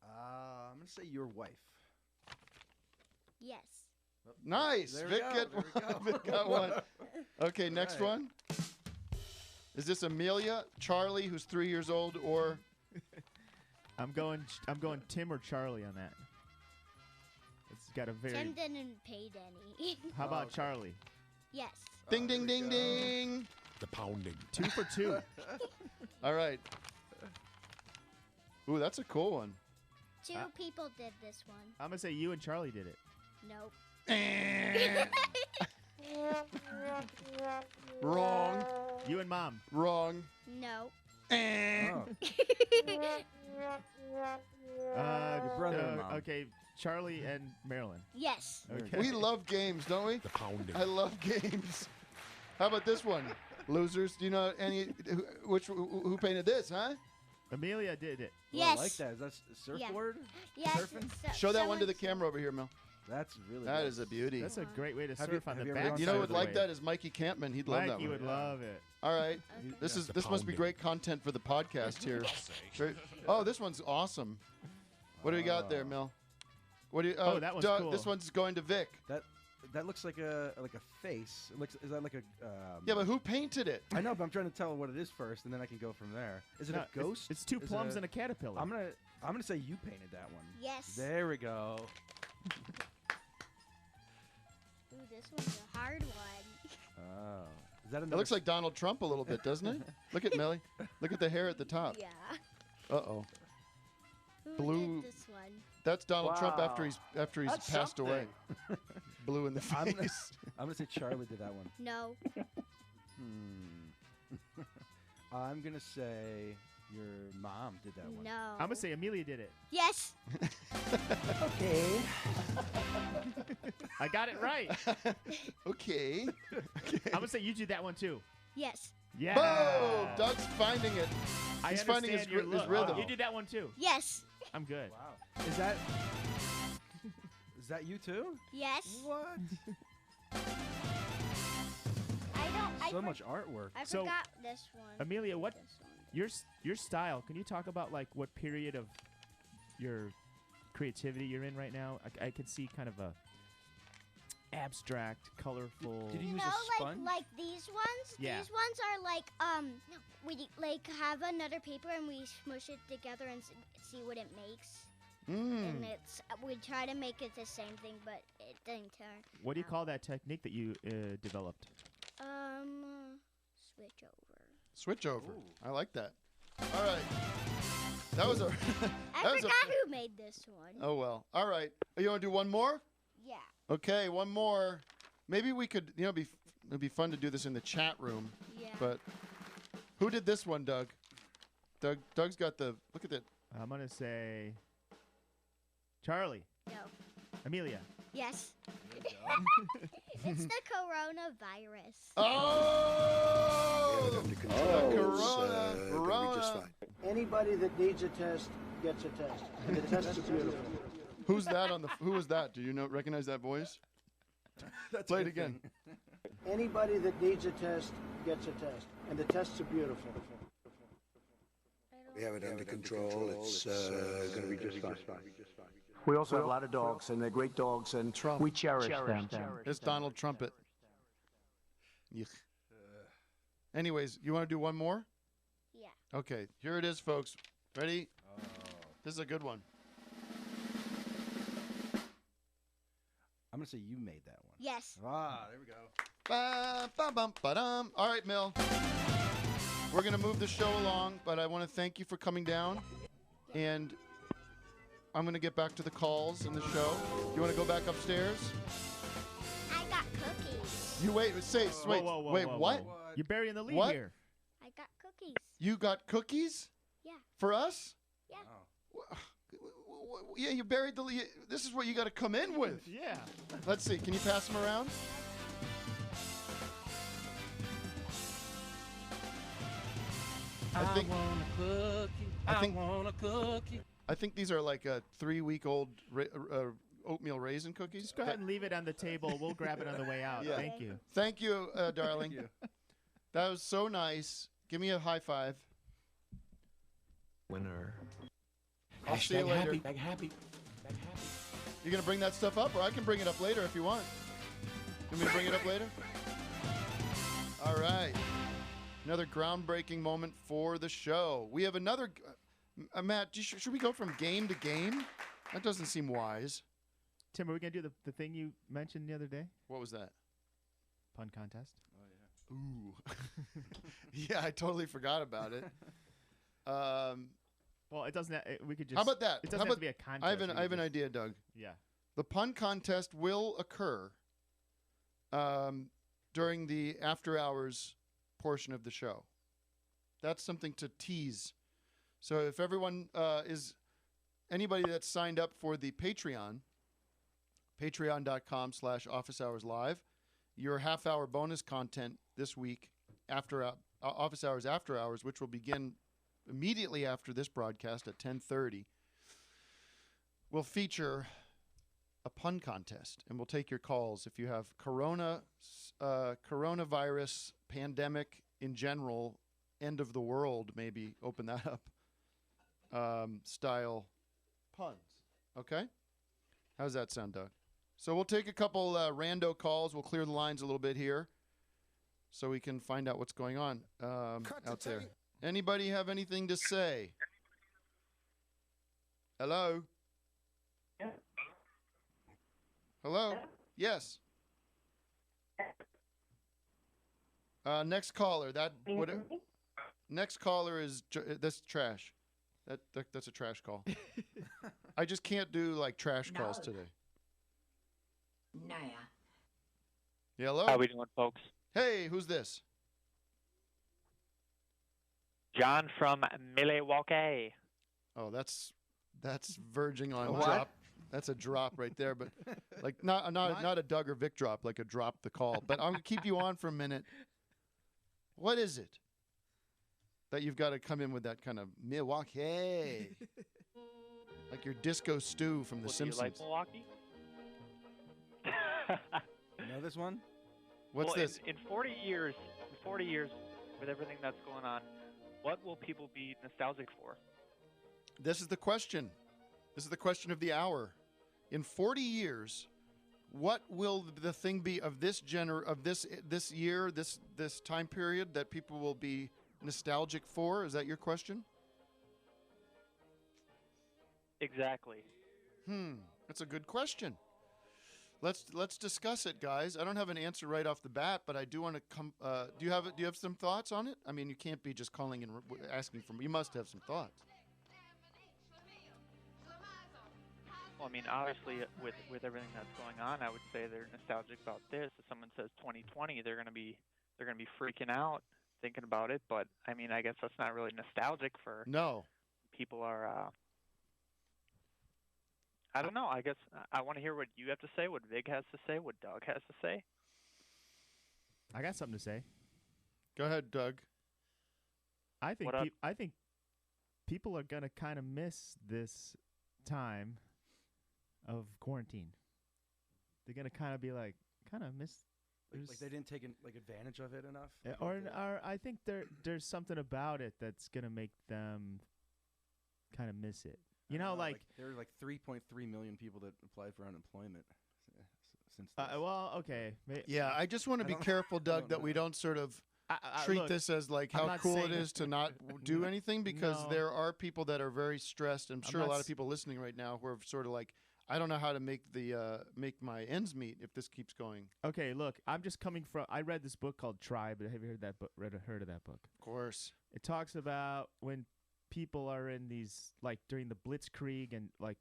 I'm going to say your wife. Yes. Nice. There we Vic, go, get there we one. go. Vic got one. Okay, next right. one. Is this Amelia, Charlie, who's 3 years old, or I'm going Tim or Charlie on that. It's got a very. Tim didn't pay any. How about Charlie? Yes. ding, ding, ding, ding? The pounding. 2 for 2. All right. Ooh, that's a cool one. Two people did this one. I'm gonna say you and Charlie did it. Nope. Wrong. You and Mom. Wrong. No. Oh. Your brother and Mom. Okay, Charlie and Marilyn. Yes. Okay. We love games, don't we? The pounding. I love games. How about this one? Losers. Do you know any? Who painted this? Huh? Amelia did it. Yes. I like that. Is that Yeah. surfboard? Yes. Surfing? Show that one to the camera over here, Mel. That's really That good. is a beauty. That's a great way to Have surf you- on have the you ever back. gone You know who would side of the like wave. that is Mikey Campman. He'd love that Mikey one. would love it. All right. Okay. This must be great content for the podcast here. Oh, this one's awesome. What do we got there, Mel? What do you? Oh, that one's Doug, cool. This one's going to Vic. That looks like a face. Is that like a? Yeah, but who painted it? I know, but I'm trying to tell what it is first, and then I can go from there. Is it No, a ghost? It's two Is it plums and a caterpillar. I'm gonna say you painted that one. Yes. There we go. Ooh, this one's a hard one. Oh, is that It another? looks like Donald Trump a little bit, doesn't it? Look at Millie. Look at the hair at the top. Yeah. Uh-oh. Who Blue. did this one? That's Donald Trump Wow. after he's That's passed something. away. Blue in the face. I'm gonna say Charlie did that one. No. I'm gonna say your mom did that one. No. I'm gonna say Amelia did it. Yes. Okay. I got it right. Okay. I'm gonna say you did that one too. Yes. Yeah. Boom! Doug's finding it. I He's finding his, understand your his look. rhythm. You did that one too. Yes. I'm good. Wow. Is that you too? Yes. What? So much artwork. I So, forgot this one. Amelia, what This one. your style? Can you talk about like what period of your creativity you're in right now? I could see kind of a abstract, colorful. Did you You use know, a sponge? like these ones. Yeah. These ones are like we like have another paper and we smush it together and see what it makes. And it's we try to make it the same thing, but it didn't turn. What do you call that technique that you developed? Switch over. Switch over. I like that. All right. That was a. I that was forgot who made this one. Oh well. All right. You want to do one more? Yeah. Okay, one more. Maybe we could. You know, it'd be fun to do this in the chat room. Yeah. But who did this one, Doug? Doug's got the. Look at that. I'm gonna say Charlie. No. Amelia. Yes. It's the coronavirus. Oh! The Corona. Corona. Anybody that needs a test gets a test. And the tests are beautiful. Who's that on the? Who was that? Do you know? Recognize that voice? Play it again. Anybody that needs a test gets a test. And the tests are beautiful. We have it under control. It's going to be just fine. We also have a lot of dogs, and they're great dogs, and we cherish them. It's Donald Trumpet. Yuck. Anyways, you want to do one more? Yeah. Okay, here it is, folks. Ready? This is a good one. I'm gonna say you made that one. Yes. Ah, there we go. Ba-bum-ba-dum. All right, Mel. We're going to move the show along, but I want to thank you for coming down. And I'm going to get back to the calls in the show. You want to go back upstairs? I got cookies. You wait. Wait. Whoa, wait. whoa, What? whoa. You're burying the lead What? here. I got cookies. You got cookies? Yeah. For us? Yeah. Yeah, you buried the lead. This is what you got to come in with. Yeah. Let's see. Can you pass them around? I think, want a cookie. I want a cookie. I think these are like 3-week-old oatmeal raisin cookies. Just go ahead and leave it on the table. We'll grab it on the way out. Yeah. Thank you. Thank you, darling. That was so nice. Give me a high five. Winner. I'll see you later. Happy. You gonna bring that stuff up, or I can bring it up later if you want. You want me to bring it up later? All right. Another groundbreaking moment for the show. We have another. Matt, should we go from game to game? That doesn't seem wise. Tim, are we going to do the thing you mentioned the other day? What was that? Pun contest? Oh, yeah. Ooh. Yeah, I totally forgot about it. Well, it doesn't. We could just. How about that? It doesn't have to be a contest. I have an idea, Doug. Yeah. The pun contest will occur during the after hours portion of the show. That's something to tease. So if everyone anybody that's signed up for the Patreon, patreon.com/officeHoursLive, your half-hour bonus content this week office hours after hours, which will begin immediately after this broadcast at 10:30, will feature a pun contest, and we'll take your calls if you have coronavirus, pandemic in general, end of the world, maybe open that up, style puns. Okay? How's that sound, Doug? So we'll take a couple rando calls. We'll clear the lines a little bit here so we can find out what's going on out there. Anybody have anything to say? Hello? Yeah. Hello? Yes. Next caller. Next caller is that's trash. That's a trash call. I just can't do like trash calls today. Nah. Hello. How we doing, folks? Hey, who's this? John from Milwaukee. Oh, that's verging on What? drop. That's a drop right there, but like not a Doug or Vic drop, like a drop the call. But I'm gonna keep you on for a minute. What is it that you've got to come in with that kind of Milwaukee, like your disco stew from The Simpsons? Do you like Milwaukee? You know this one? What's this? In 40 years, with everything that's going on, what will people be nostalgic for? This is the question. This is the question of the hour. In 40 years, what will the thing be of this year, this time period that people will be nostalgic for? Is that your question? Exactly. That's a good question. Let's discuss it, guys. I don't have an answer right off the bat, but I do want to come. Do you have some thoughts on it? I mean, you can't be just calling and asking for. You must have some thoughts. Well, I mean, obviously, with everything that's going on, I would say they're nostalgic about this. If someone says 2020, they're gonna be freaking out thinking about it. But I mean, I guess that's not really nostalgic for. No. People are. I don't know. I guess I want to hear what you have to say, what Vig has to say, what Doug has to say. I got something to say. Go ahead, Doug. I think people are gonna kind of miss this time of quarantine. They're gonna kind of be like, kind of miss. Like they didn't take advantage of it enough. Yeah, or I think there's something about it that's gonna make them kind of miss it. You know, like there are like 3.3 million people that applied for unemployment since. This. Well, okay. Yeah, I just want to be careful, Doug, that we don't sort of treat look, this as like I'm how not cool it saying- is to not do anything, because No. there are people that are very stressed. I'm sure a not lot of s- people listening right now who are sort of like, I don't know how to make make my ends meet if this keeps going. Okay, look, I'm just coming from. I read this book called Tribe. Have you heard that book? Heard of that book? Of course. It talks about when people are in these, like during the Blitzkrieg, and like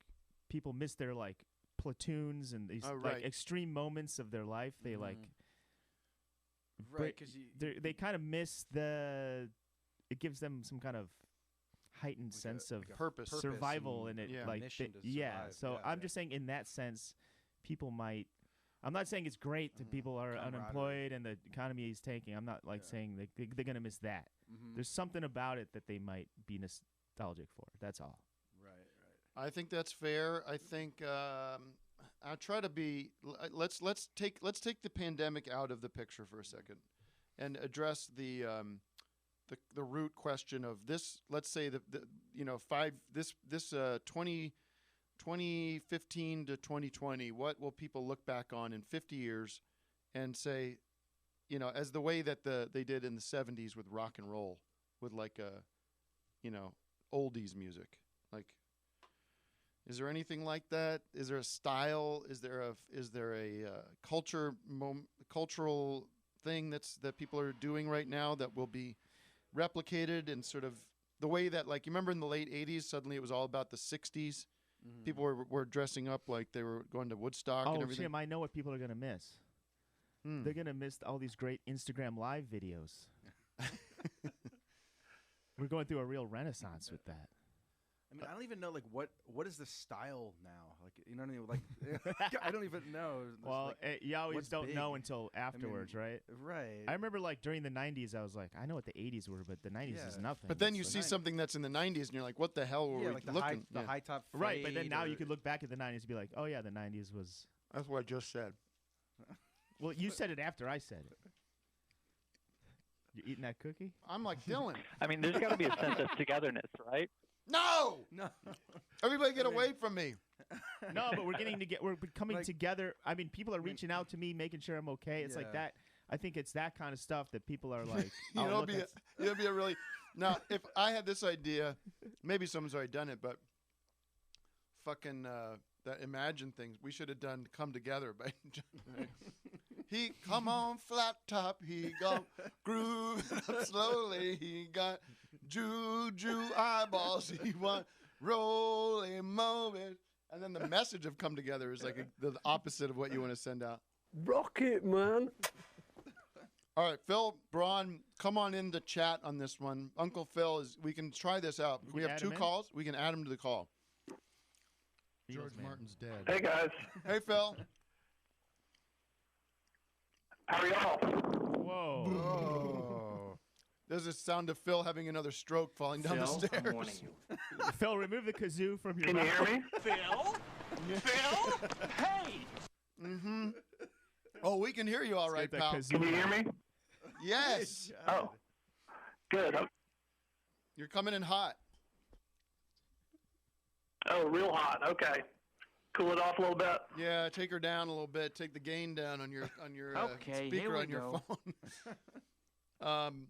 people miss their like platoons and these like extreme moments of their life. They like right, because they kind of miss the. It gives them some kind of heightened sense of purpose, survival in it. Yeah. Like Mission to yeah. survive. So Yeah, I'm just saying, in that sense, people might. I'm not saying it's great that people are unemployed and the economy is tanking. I'm not like saying they're going to miss that. There's something about it that they might be nostalgic for. That's all. Right. I think that's fair. I think I'll try to be. Let's take the pandemic out of the picture for a second, and address the root question of this. Let's say the 2015 to 2020. What will people look back on in 50 years, and say, as the way that they did in the 70s with rock and roll, with like oldies music, like. Is there anything like that? Is there a style? Is there a cultural thing that people are doing right now that will be replicated in sort of the way that, like, you remember in the late 80s, suddenly it was all about the 60s. People were dressing up like they were going to Woodstock and everything. Tim, I know what people are going to miss. They're going to miss all these great Instagram live videos. We're going through a real renaissance with that. I mean, I don't even know like what is the style now? Like, you know what I mean? Like, I don't even know. Well, like, you always what's don't big? know until afterwards, right? Right. I remember like during the 90s, I was like, I know what the 80s were, but the 90s is nothing. But then you It's see like- something that's in the 90s, and you're like, what the hell were we like the looking? high, the high top. Right, but then fade now or- you could look back at the 90s and be like, oh yeah, the 90s was. That's what I just said. Well, you said it after I said it. You eating that cookie? I'm like Dylan. I mean, there's got to be a sense of togetherness, right? No! No. Everybody get away from me. No, but we're we're coming Like- together. I mean, people are reaching out to me, making sure I'm okay. It's like Yeah. that. I think it's that kind of stuff that people are like. You oh, know, look, that's- it'd be a really. Now, if I had this idea, maybe someone's already done it, but fucking that Imagine things, we should have done Come Together by. He come on flat top, he go groove up slowly, he got juju eyeballs, he want rolling moment. And then the message of Come Together is like the opposite of what you want to send out. Rocket, man. All right, Phil, Braun, come on in the chat on this one. Uncle Phil, we can try this out. We have add 2 him in? calls. We can add him to the call. George Martin's dead. Hey, guys. Hey, Phil. How are y'all? Whoa. Oh. There's a sound of Phil having another stroke falling down the stairs. I'm warning you. Phil, remove the kazoo from your Can you mouth. hear me? Phil? Phil? Hey! Mm-hmm. Oh, we can hear you all right, get that pal. kazoo. Can you hear me? Yes. Oh, good. You're coming in hot. Oh, real hot. Okay. Cool it off a little bit. Yeah, take her down a little bit. Take the gain down on your Okay, speaker here we on your go. phone.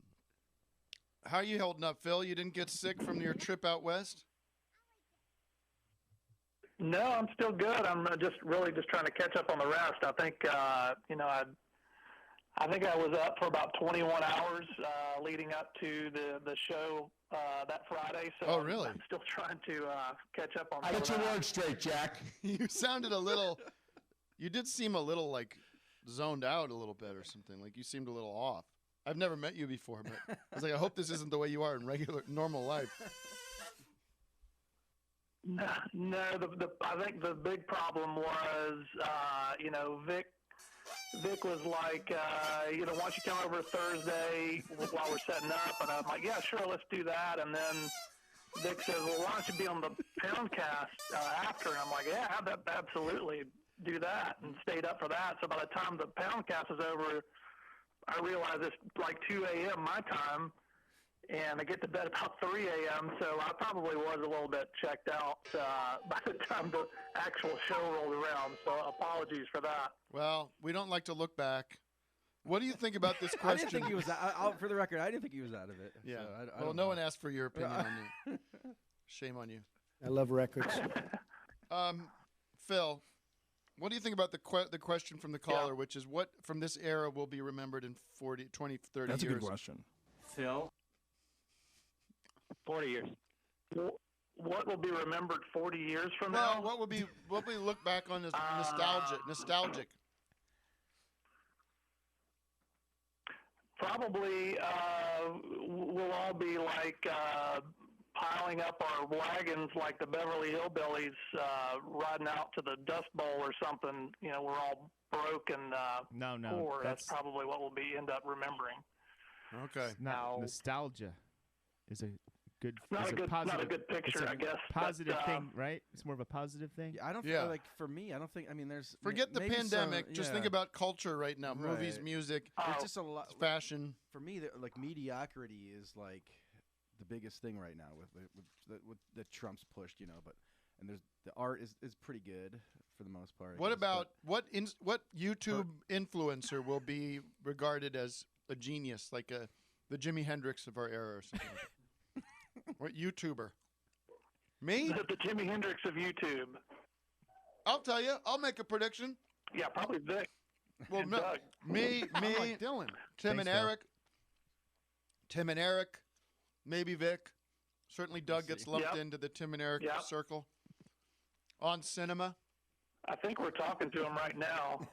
How are you holding up, Phil? You didn't get sick from your trip out west? No, I'm still good. I'm really just trying to catch up on the rest. I think, I think I was up for about 21 hours leading up to the show that Friday. So Oh, really? I'm still trying to catch up on. Get some your of that. words straight, Jack. You sounded a little. You did seem a little like zoned out a little bit or something. Like you seemed a little off. I've never met you before, but I was like, I hope this isn't the way you are in normal life. No, I think the big problem was, Vic was like, why don't you come over Thursday while we're setting up? And I'm like, yeah, sure, let's do that. And then Vic says, well, why don't you be on the Poundcast after? And I'm like, yeah, absolutely, do that. And stayed up for that. So by the time the Poundcast was over, I realized it's like 2 a.m. my time. And I get to bed about 3 a.m., so I probably was a little bit checked out by the time the actual show rolled around. So apologies for that. Well, we don't like to look back. What do you think about this I question? didn't think he was. For the record, I didn't think he was out of it. Yeah. So I Well, don't no know. one asked for your opinion on you. Shame on you. I love records. Phil, what do you think about the question from the caller, which is what from this era will be remembered in 20, 30 That's years? a good question. Phil? 40 years. What will be remembered 40 years from Well, now? what we look back on as nostalgic? Probably we'll all be like piling up our wagons like the Beverly Hillbillies riding out to the Dust Bowl or something. We're all broke and No, poor. That's that's probably what we'll end up remembering. Okay. not nostalgia. Is a good. Not is a good- not a positive, good picture, it's a I guess, but, Positive thing, right? It's more of a positive thing. I don't Yeah. feel like for me. I don't think. I mean, there's Forget the maybe pandemic. some- Just yeah. think about culture right now. Movies, Right. music, There's just a lot. fashion. For me, like mediocrity is like the biggest thing right now with the Trump's pushed, But and there's the art is pretty good for the most part. I What guess, about what YouTube influencer will be regarded as a genius, like the Jimi Hendrix of our era or something? What YouTuber? Me? The Jimi Hendrix of YouTube. I'll tell you. I'll make a prediction. Yeah, probably Vic. Well, and no, Doug. me, I'm like Dylan. Tim Thanks, and Phil. Eric. Tim and Eric, maybe Vic. Certainly Doug gets lumped Yep. into the Tim and Eric Yep. circle. On cinema. I think we're talking to him right now.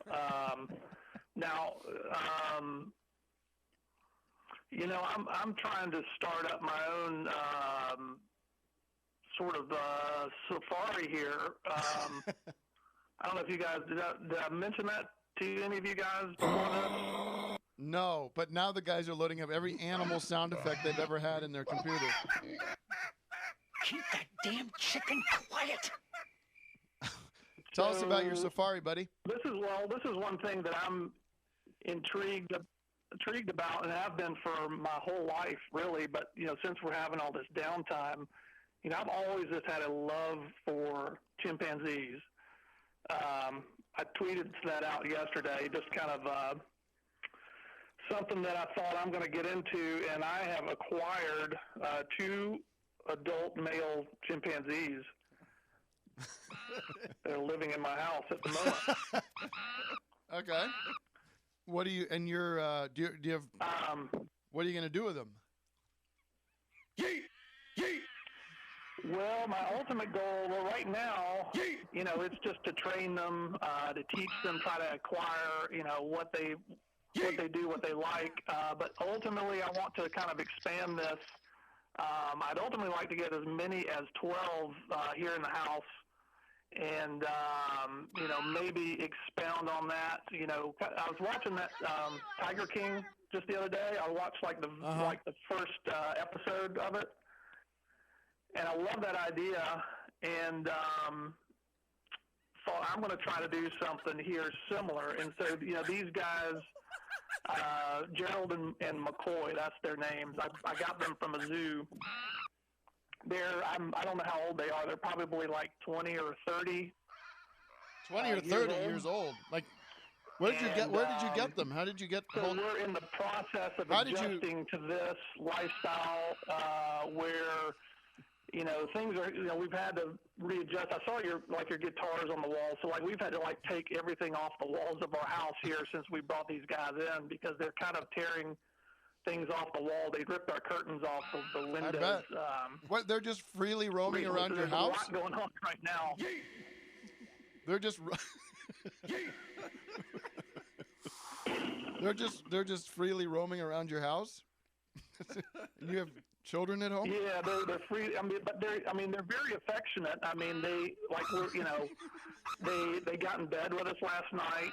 I'm trying to start up my own sort of safari here. I don't know if you guys did I mention that to any of you guys before this? No, but now the guys are loading up every animal sound effect they've ever had in their computer. Keep that damn chicken quiet. Tell us about your safari, buddy. This is one thing that I'm intrigued about, and have been for my whole life, really. But since we're having all this downtime, I've always just had a love for chimpanzees. I tweeted that out yesterday, just kind of something that I thought I'm going to get into, and I have acquired 2 adult male chimpanzees. They're living in my house at the moment. Okay. What do you and your do you have? What are you gonna do with them? Well, my ultimate goal, right now, it's just to train them, to teach them, try to acquire, what they do, what they like. But ultimately, I want to kind of expand this. I'd ultimately like to get as many as 12 here in the house. And, maybe expound on that. I was watching that Tiger King just the other day. I watched like the first episode of it, and I love that idea. And thought I'm going to try to do something here similar. And so, these guys, Gerald and McCoy, that's their names. I got them from a zoo. I don't know how old they are. They're probably like 20 or 30. 20 or 30 years old. Like, where did you get them? How did you get? So we're in the process of adjusting to this lifestyle, where things are. We've had to readjust. I saw your guitars on the wall. So we've had to take everything off the walls of our house here since we brought these guys in, because they're kind of tearing things off the wall. They ripped our curtains off of the windows. I bet. What? They're just freely roaming around your house? There's a lot going on right now. They're just. They're just freely roaming around your house. You have children at home? Yeah, they're free. But they're very affectionate. They got in bed with us last night.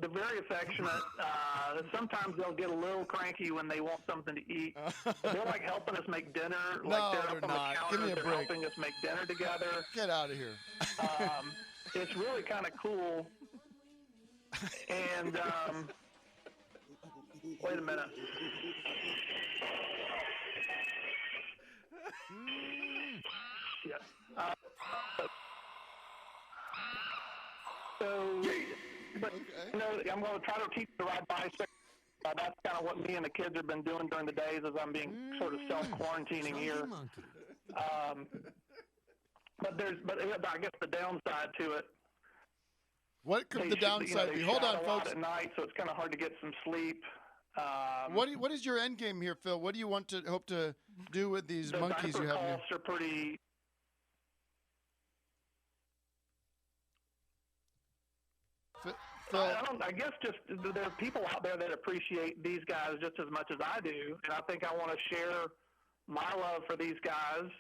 They're very affectionate. Sometimes they'll get a little cranky when they want something to eat. They're helping us make dinner. No, they're they're up on not. the counter. Give me a They're break. helping us make dinner together. Get out of here. It's really kind of cool. And wait a minute. Shit. But I'm going to try to teach the ride bicycle. That's kind of what me and the kids have been doing during the days as I'm being sort of self-quarantining here. But I guess the downside to it. What could the downside be? Hold on, folks. At night, so it's kind of hard to get some sleep. What is your end game here, Phil? What do you want to hope to do with these monkeys you have? The costs are pretty. Phil, I guess just there are people out there that appreciate these guys just as much as I do, and I think I want to share my love for these guys,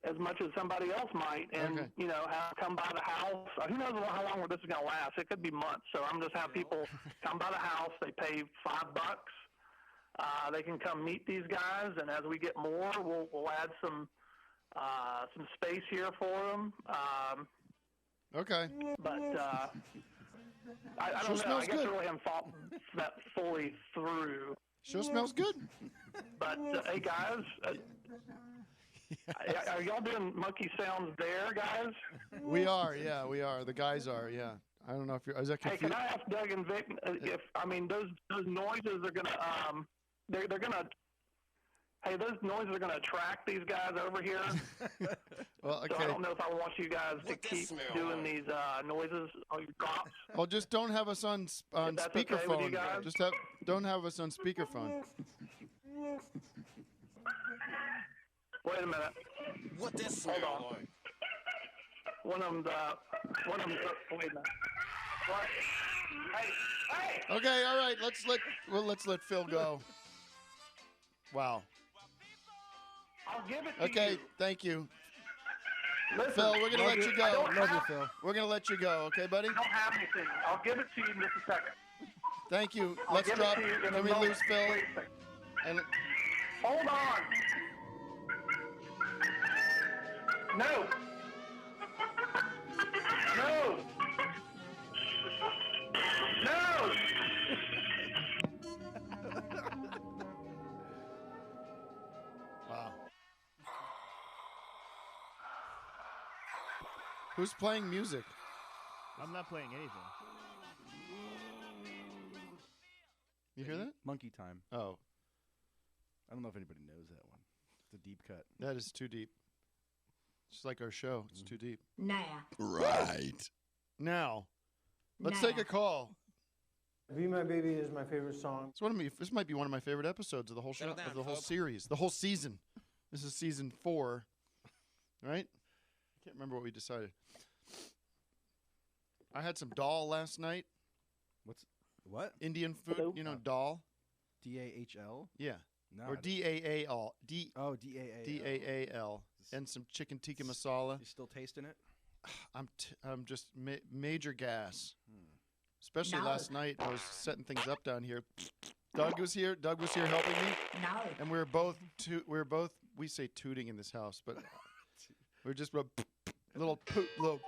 as much as somebody else might, and have come by the house. Who knows how long this is going to last? It could be months. So I'm just have people come by the house. They pay $5. They can come meet these guys, and as we get more, we'll add some space here for them. Okay. But I don't know. I guess I really haven't thought that fully through. Sure smells good. But hey, guys. Are y'all doing monkey sounds there, guys? We are, yeah, we are. The guys are, yeah. I don't know if you're. Is that confused? Hey, can I ask Doug and Vic if those noises are gonna they're gonna. Hey, those noises are gonna attract these guys over here. Well, okay. So I don't know if I want you guys to keep doing these noises on your drops. Well, just don't have us on speakerphone. Okay with you guys? Don't have us on speakerphone. Wait a minute. What that smell like? One of them. Wait a minute. What? Hey! Okay, all right. Let's let Phil go. Wow. I'll give it to Okay, you. thank you. Listen, Phil, we're going to let you I go. don't have- We're going to let you go, okay, buddy? I don't have anything. I'll give it to you in just a second. Thank you. I'll Let's give drop. it to you in a Can we moment. lose Phil? Wait a second. And Hold on. No. No. No. wow. Who's playing music? I'm not playing anything. You hear that? Monkey Time. Oh. I don't know if anybody knows that one. It's a deep cut. That is too deep. It's like our show. It's too deep. Now. Right. Now, let's take a call. Be My Baby is my favorite song. It's one of me. This might be one of my favorite episodes of the whole show, Settle down, of the whole folks. series, the whole season. This is season 4, right? I can't remember what we decided. I had some dal last night. What? Indian food, you know, dal. D-A-H-L? Yeah. No, or I D-A-A-L. Oh, D-A-A-L. D-A-A-L. And some chicken tikka masala. You still tasting it? I'm just major gas. Especially No. last night, I was setting things up down here. Doug was here. Doug was here helping me. No. And we say tooting in this house, but we're just a little poop, A little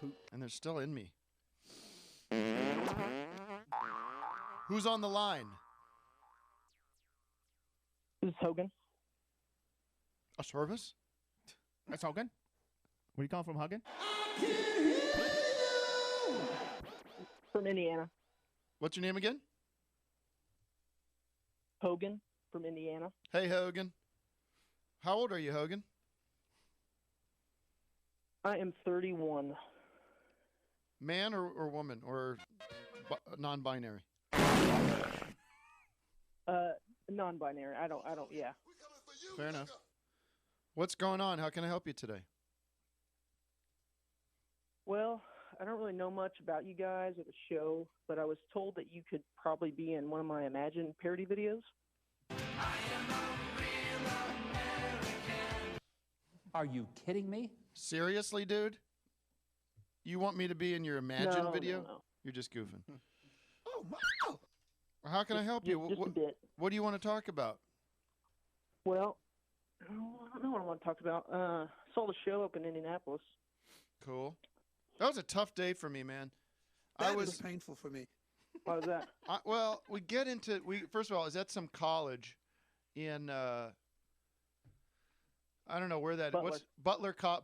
poop. and they're still in me. Who's on the line? This is Hogan. A service? That's Hogan. Where you calling from, Hogan? From Indiana. What's your name again? Hogan from Indiana. Hey, Hogan. How old are you, Hogan? I am 31. Man or woman or non-binary? Non-binary. I don't, yeah. Fair enough. What's going on? How can I help you today? Well, I don't really know much about you guys or the show, but I was told that you could probably be in one of my Imagine parody videos. Are you kidding me? Seriously, dude? You want me to be in your Imagine No, video? no. You're just goofing. Oh, wow. How can I help you? Just a bit. What do you want to talk about? Well, I don't know what I want to talk about. Saw the show up in Indianapolis. Cool. That was a tough day for me, man. That was painful for me. Why was that? Well, first of all, is at some college in I don't know where that Butler. what's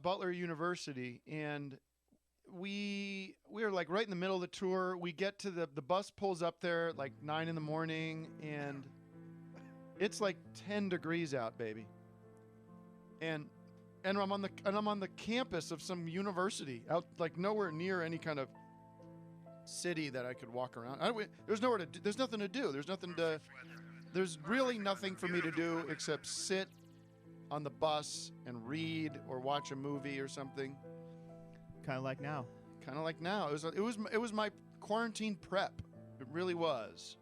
Butler University, and we were like right in the middle of the tour. We get to the bus pulls up there at like 9 in the morning, and it's like 10 degrees out, baby. And I'm on the campus of some university out like nowhere near any kind of city that I could walk around. There's nothing to do. There's really nothing for me to do except sit on the bus and read or watch a movie or something. Kind of like now. It was my quarantine prep. It really was.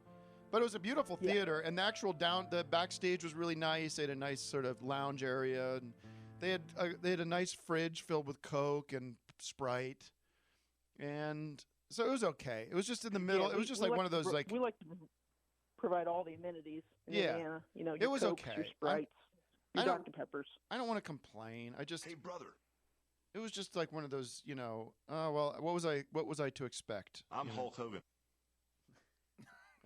But it was a beautiful theater, and the backstage was really nice. They had a nice sort of lounge area, and they had a nice fridge filled with Coke and Sprite, and so it was okay. It was just in the middle. Yeah, it was just like one of those like we like to provide all the amenities in Indiana. You know, it your was Cokes, okay. your Sprites, your Dr. Peppers. I don't want to complain. Hey, brother. It was just like one of those, well, what was I to expect? I'm Hulk Hogan.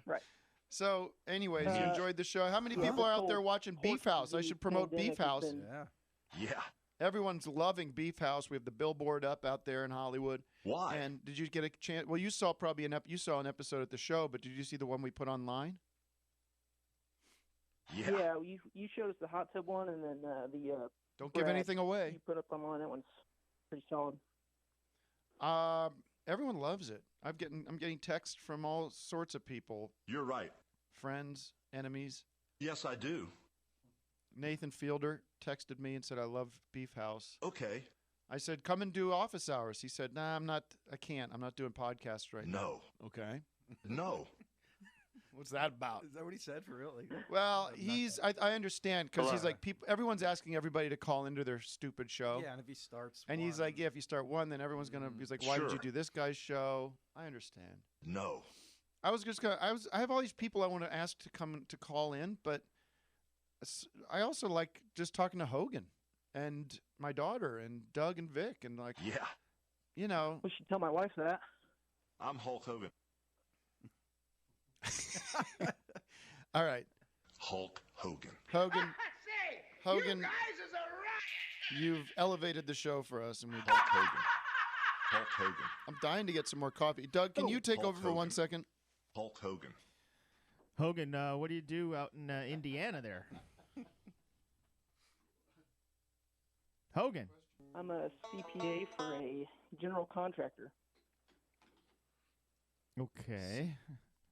Right. So, anyways, you enjoyed the show. How many people are out there watching Beef House? I should promote Beef House. Yeah. Everyone's loving Beef House. We have the billboard up out there in Hollywood. Why? And did you get a chance? Well, you saw probably an episode at the show, but did you see the one we put online? Yeah. You showed us the hot tub one, and then the. Don't give anything away. You put up online. That one's pretty solid. Everyone loves it. I'm getting texts from all sorts of people. You're right. Friends, enemies. Yes, I do. Nathan Fielder texted me and said, I love Beef House. Okay. I said, come and do office hours. He said, nah, I can't. I'm not doing podcasts right now. No. Okay. No. What's that about? Is that what he said for real? Like, Well, I understand because he's like everyone's asking everybody to call into their stupid show. Yeah, and if he starts, and he's like, yeah, if you start one, then everyone's gonna. He's like, why did you do this guy's show? I understand. No. I have all these people I want to ask to come to call in, but I also like just talking to Hogan and my daughter and Doug and Vic and like. Yeah. We should tell my wife that. I'm Hulk Hogan. All right. Hulk Hogan. Hogan. You guys is a You've elevated the show for us, and we. Hulk Hogan. Hulk Hogan. I'm dying to get some more coffee. Doug, can you take Hulk over for 1 second? Hulk Hogan. Hogan, what do you do out in Indiana there? Hogan. I'm a CPA for a general contractor. Okay.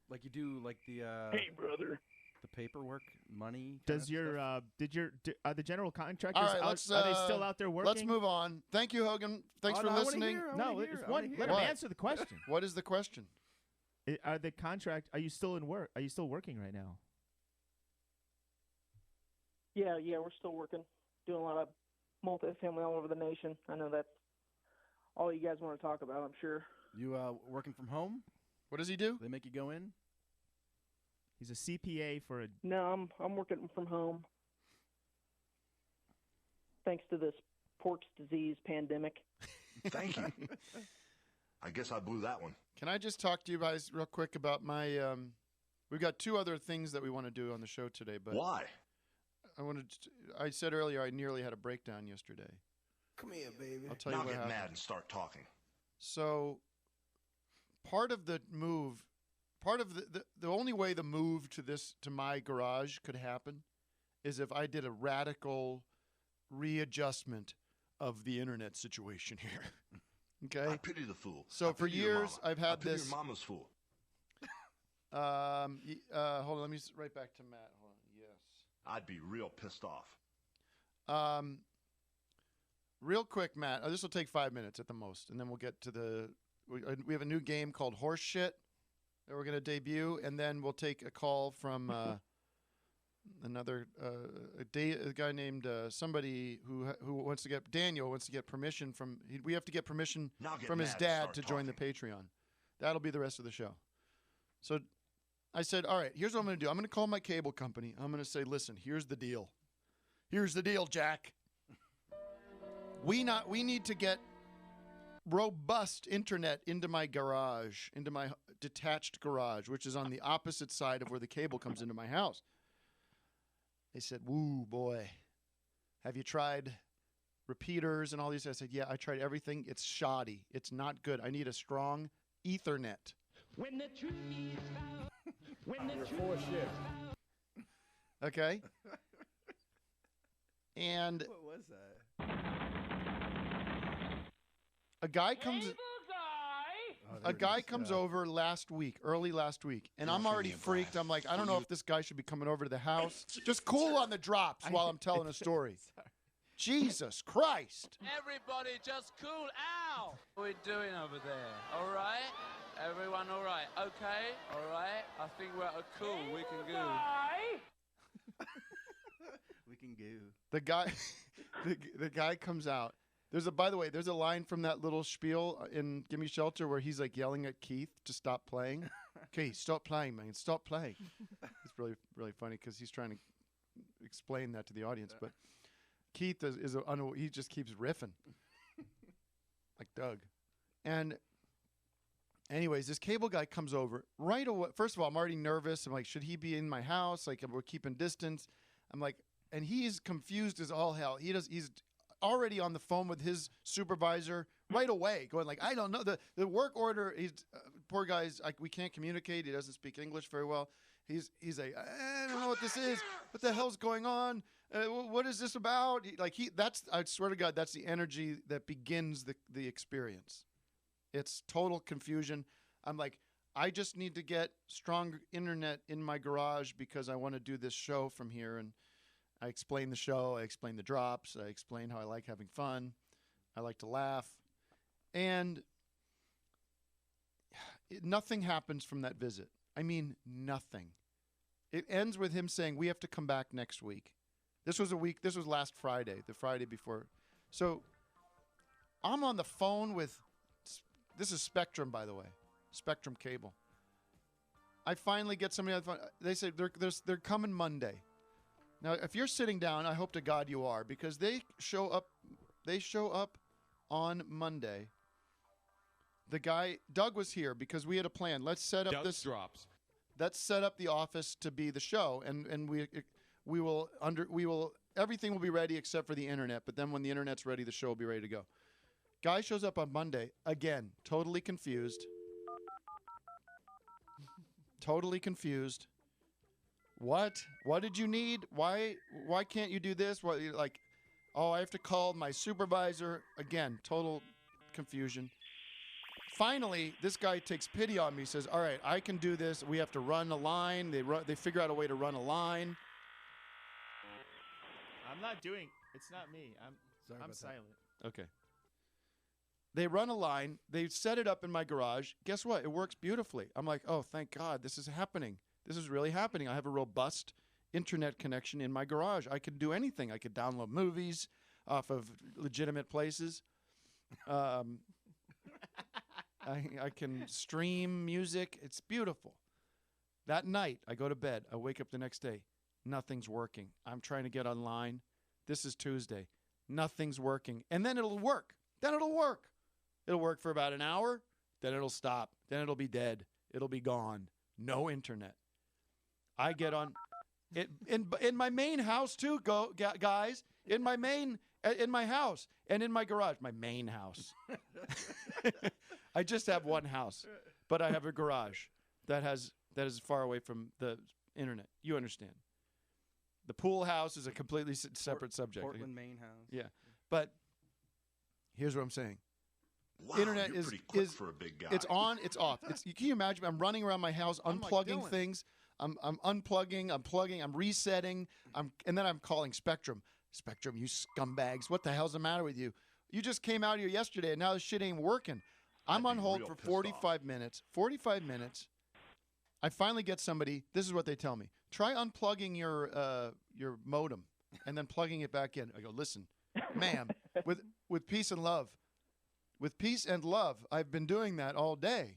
Like you do, like the. Hey, brother. The paperwork, money. Does your are the general contractors? All right, are they still out there working? Let's move on. Thank you, Hogan. Thanks for listening. Let him answer the question. What is the question? Are you still in work? Are you still working right now? Yeah, we're still working, doing a lot of multifamily all over the nation. I know that's all you guys want to talk about, I'm sure. You working from home? What does he do? They make you go in? He's a CPA for a. No, I'm working from home. Thanks to this porch disease pandemic. Thank you. I guess I blew that one. Can I just talk to you guys real quick about my? We've got two other things that we want to do on the show today, but why? I said earlier I nearly had a breakdown yesterday. Come here, baby. I'll tell now you what get happened. mad and start talking. So, part of the move, the only way the move to my garage could happen, is if I did a radical readjustment of the internet situation here. Okay. I pity the fool. So for years I've had this. Your mama's fool. Hold on. Let me right back to Matt. Hold on. Yes. I'd be real pissed off. Real quick, Matt. This will take 5 minutes at the most, and then we'll get to the. We have a new game called Horseshit that we're going to debut, and then we'll take a call from another a guy named somebody who wants to get Daniel wants to get permission from. We have to get permission from his dad to join the Patreon. That'll be the rest of the show. So I said, all right, here's what I'm going to do. I'm going to call my cable company. I'm going to say, listen, here's the deal. Here's the deal, Jack. We need to get robust internet into my garage, into my detached garage, which is on the opposite side of where the cable comes into my house. They said, woo, boy, have you tried repeaters and all these? I said, yeah, I tried everything. It's shoddy. It's not good. I need a strong Ethernet. When the truth is found. When the You're truth full of is shit. found. Okay? And what was that? a guy comes over early last week, and I'm already freaked. I'm like, I don't know if this guy should be coming over to the house. Just cool on the drops while I'm telling a story. Jesus Christ. Everybody just cool out. What are we doing over there? All right? Everyone all right? Okay? All right? I think we're cool. We can go. We can go. The guy, the guy comes out. By the way, there's a line from that little spiel in Gimme Shelter where he's like yelling at Keith to stop playing. Okay, stop playing, man. Stop playing. It's really, really funny because he's trying to explain that to the audience. But Keith he just keeps riffing like Doug. And anyways, this cable guy comes over right away. First of all, I'm already nervous. I'm like, should he be in my house? Like, we're keeping distance. I'm like, and he's confused as all hell. He's already on the phone with his supervisor right away, going like, I don't know. The work order, poor guy's like, we can't communicate. He doesn't speak English very well. He's like, I don't know what this is. What the hell's going on? What is this about? I swear to God, that's the energy that begins the experience. It's total confusion. I'm like, I just need to get strong internet in my garage because I want to do this show from here. And I explain the show. I explain the drops. I explain how I like having fun. I like to laugh. And nothing happens from that visit. I mean, nothing. It ends with him saying, we have to come back next week. This was last Friday, the Friday before. So I'm on the phone with, this is Spectrum, by the way, Spectrum Cable. I finally get somebody on the phone. They say they're coming Monday. Now, if you're sitting down, I hope to God you are, because they show up on Monday. The guy, Doug was here because we had a plan. Let's set up Doug's drops. Let's set up the office to be the show, and we will everything will be ready except for the internet. But then when the internet's ready, the show will be ready to go. Guy shows up on Monday again, totally confused. Totally confused. What did you need? Why can't you do this? What, like, oh, I have to call my supervisor again. Total confusion. Finally, this guy takes pity on me. Says, "All right, I can do this. We have to run a line." They figure out a way to run a line. I'm not doing. It's not me. I'm silent. Okay. They run a line. They set it up in my garage. Guess what? It works beautifully. I'm like, oh, thank God, this is happening. This is really happening. I have a robust internet connection in my garage. I could do anything. I could download movies off of legitimate places. I can stream music. It's beautiful. That night, I go to bed. I wake up the next day. Nothing's working. I'm trying to get online. This is Tuesday. Nothing's working. And then it'll work. It'll work for about an hour. Then it'll stop. Then it'll be dead. It'll be gone. No internet. I get on it in my main house too, guys. In my house and in my garage. My main house. I just have one house, but I have a garage that is far away from the internet. You understand? The pool house is a completely separate subject. Portland main house. Yeah, but here's what I'm saying. Wow, Internet you're is pretty quick for a big guy. It's on, it's off. Can you imagine? I'm running around my house, unplugging things. I'm unplugging, I'm plugging, I'm resetting. And then I'm calling Spectrum. Spectrum, you scumbags! What the hell's the matter with you? You just came out here yesterday, and now this shit ain't working. I'm on hold for 45 minutes. 45 minutes. I finally get somebody. This is what they tell me: try unplugging your modem and then plugging it back in. I go, listen, ma'am, with peace and love. With peace and love, I've been doing that all day.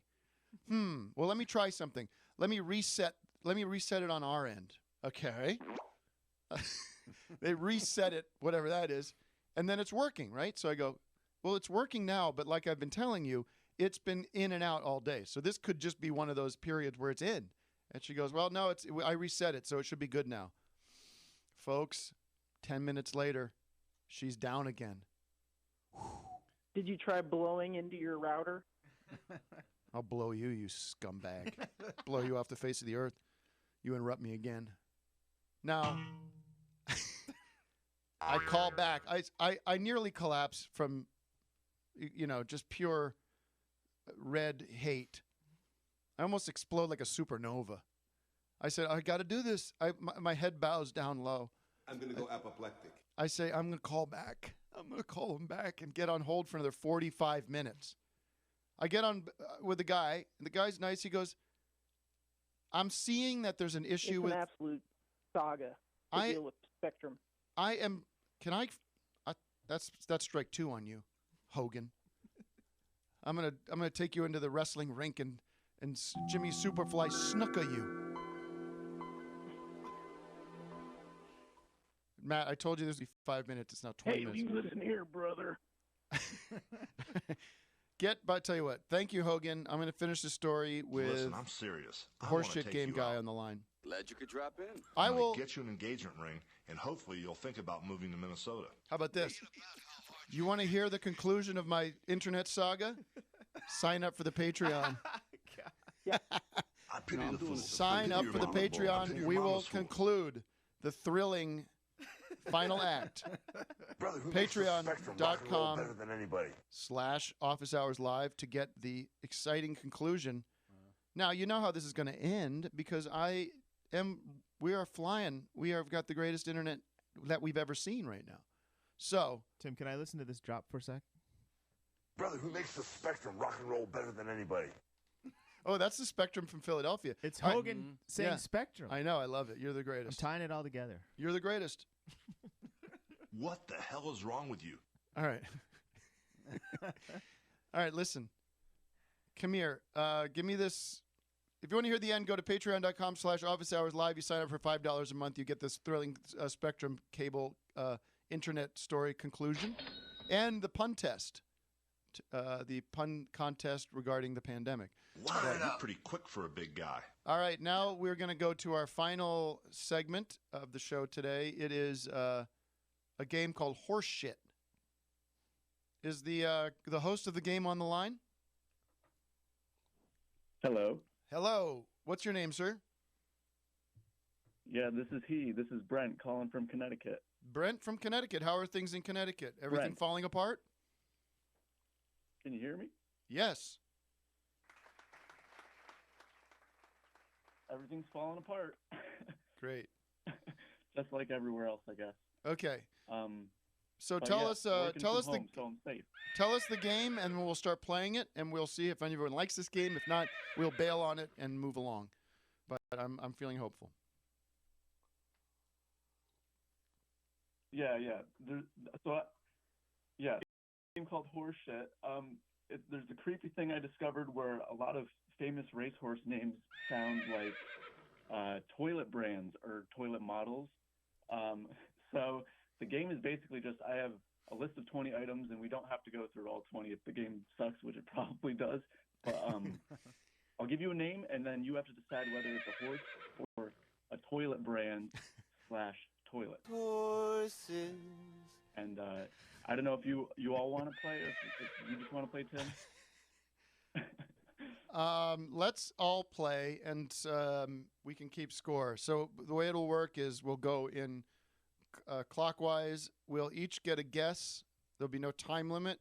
Well, let me try something. Let me reset it on our end. Okay. They reset it, whatever that is, and then it's working, right? So I go, well, it's working now, but like I've been telling you, it's been in and out all day. So this could just be one of those periods where it's in. And she goes, well, no, I reset it, so it should be good now. Folks, 10 minutes later, she's down again. Did you try blowing into your router? I'll blow you, you scumbag. Blow you off the face of the earth. You interrupt me again. Now, I call back. I nearly collapse from, just pure red hate. I almost explode like a supernova. I said, I got to do this. My head bows down low. I'm going to go apoplectic. I say, I'm going to call back. I'm going to call him back and get on hold for another 45 minutes. I get on with the guy, and the guy's nice. He goes, I'm seeing that there's an issue with... It's an absolute saga to deal with Spectrum. That's strike 2 on you, Hogan. I'm gonna take you into the wrestling rink and Jimmy Superfly snooker you. Matt, I told you this would be 5 minutes. It's now 20 minutes. Hey, you listen here, brother. But tell you what, thank you, Hogan. I'm going to finish the story with Listen, I'm serious. Horseshit game guy on the line. Glad you could drop in. I I'm will gonna get you an engagement ring, and hopefully you'll think about moving to Minnesota. How about this? You want to hear the conclusion of my internet saga? Sign up for the Patreon. I pity the fool. Sign up for the Patreon. We will conclude the thrilling final act. Brother, who makes the Spectrum rock and roll better than anybody? Office Hours Live to get the exciting conclusion. Now, you know how this is going to end because we are flying. We have got the greatest internet that we've ever seen right now. So, Tim, can I listen to this drop for a sec? Brother, who makes the Spectrum rock and roll better than anybody? Oh, that's the Spectrum from Philadelphia. It's All right. Hogan saying Yeah. Spectrum. I know. I love it. You're the I'm greatest. tying it all together. You're the greatest. What the hell is wrong with you? All right. All right, listen. Come here. Give me this. If you want to hear the end, go to patreon.com/officehours live. You sign up for $5 a month. You get this thrilling Spectrum cable internet story conclusion and the pun test, the pun contest regarding the pandemic. Wow, you're pretty quick for a big guy. All right, now we're going to go to our final segment of the show today. It is a game called Horseshit. Is the host of the game on the line? Hello. Hello. What's your name, sir? Yeah, this is he. This is Brent calling from Connecticut. Brent from Connecticut. How are things in Connecticut? Everything Brent. falling apart? Can you hear me? Yes. Everything's falling apart. Great. Just like everywhere else, I guess. Okay. So but tell yeah, us working tell from us home, so I'm safe. tell us the game, and we'll start playing it, and we'll see if anyone likes this game. If not, we'll bail on it and move along. But I'm feeling hopeful. Yeah. Yeah, a game called Horseshit. There's a creepy thing I discovered where a lot of famous racehorse names sound like toilet brands or toilet models. So the game is basically just I have a list of 20 items, and we don't have to go through all 20 if the game sucks, which it probably does. But I'll give you a name, and then you have to decide whether it's a horse or a toilet brand / toilet. Horses. And I don't know if you all want to play, or if you just want to play, Tim. Let's all play, and we can keep score. So the way it'll work is we'll go in clockwise. We'll each get a guess. There'll be no time limit,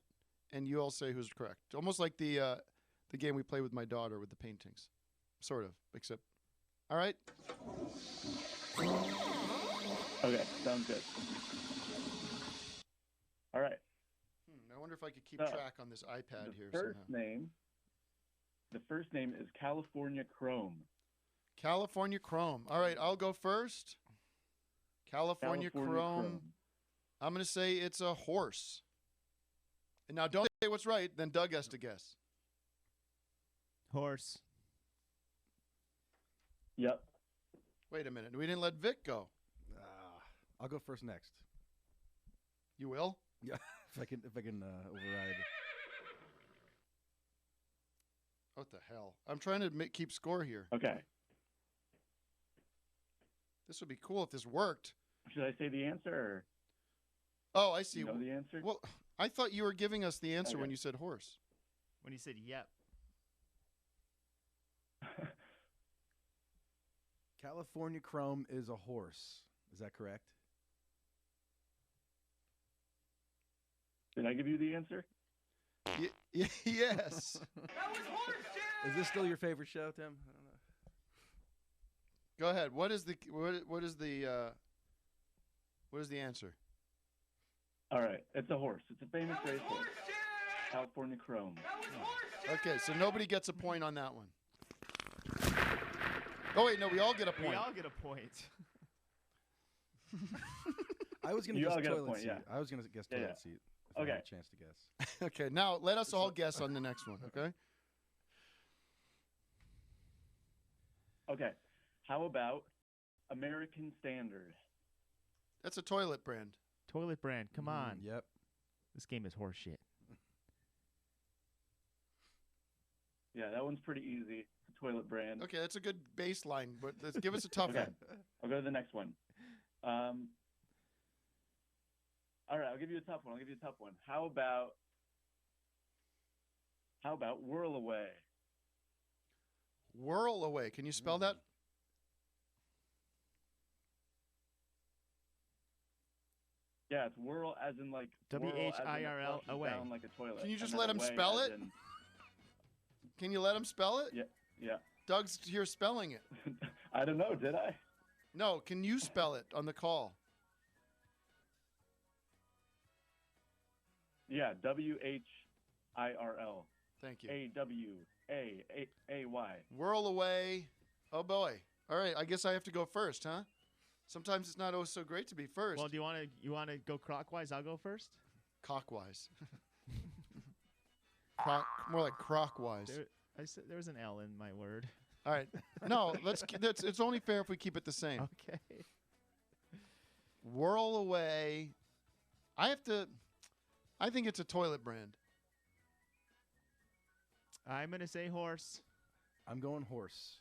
and you all say who's correct. Almost like the game we play with my daughter with the paintings, sort of. Except, all right. Okay, sounds good. All right. I wonder if I could keep So, track on this iPad here. The first name is California Chrome. California Chrome. All right, I'll go first. California Chrome. I'm going to say it's a horse. And now don't say what's right, then Doug has to guess. Horse. Yep. Wait a minute. We didn't let Vic go. I'll go first next. You will? Yeah, if I can override. What the hell? I'm trying to keep score here. Okay. This would be cool if this worked. Should I say the answer? Or oh, I see. you know the answer? Well, I thought you were giving us the answer Okay. when you said horse. When you said yep. California Chrome is a horse. Is that correct? Did I give you the answer? Yes. Is this still your favorite show, Tim? I don't know. Go ahead. What is the answer? All right, it's a horse. It's a famous racehorse. California Chrome. Okay, so nobody gets a point on that one. Oh wait, no, we all get a point. We all get a point. I was going to You guess all get a toilet point, seat. yeah. I was going to guess Yeah, toilet yeah. seat. If I had Okay. a chance to guess. Okay, now let us all guess on the next one, okay? Okay, how about American Standard? That's a toilet brand. Toilet brand. Come on. Yep. This game is horseshit. Yeah, that one's pretty easy. It's a toilet brand. Okay, that's a good baseline, but let's give us a tough Okay, one. I'll go to the next one. All right, I'll give you a tough one. How about Whirl Away? Whirl away. Can you spell that? Yeah, it's whirl as in like whirl as in the WHIRL, flushes away. down like a toilet. Can you just and let then him away spell as it? in- Can you let him spell it? Yeah. Doug's here spelling it. I don't know. Did I? No, can you spell it on the call? Yeah, WHIRL. Thank you. A-W-A-A-Y. Whirl away. Oh, boy. All right, I guess I have to go first, huh? Sometimes it's not always so great to be first. Well, do you want to go clockwise? I'll go first. Cockwise. More like crockwise. I said there was an L in my word. All right. No, it's only fair if we keep it the same. Okay. Whirl away. I think it's a toilet brand. I'm going to say horse. I'm going horse.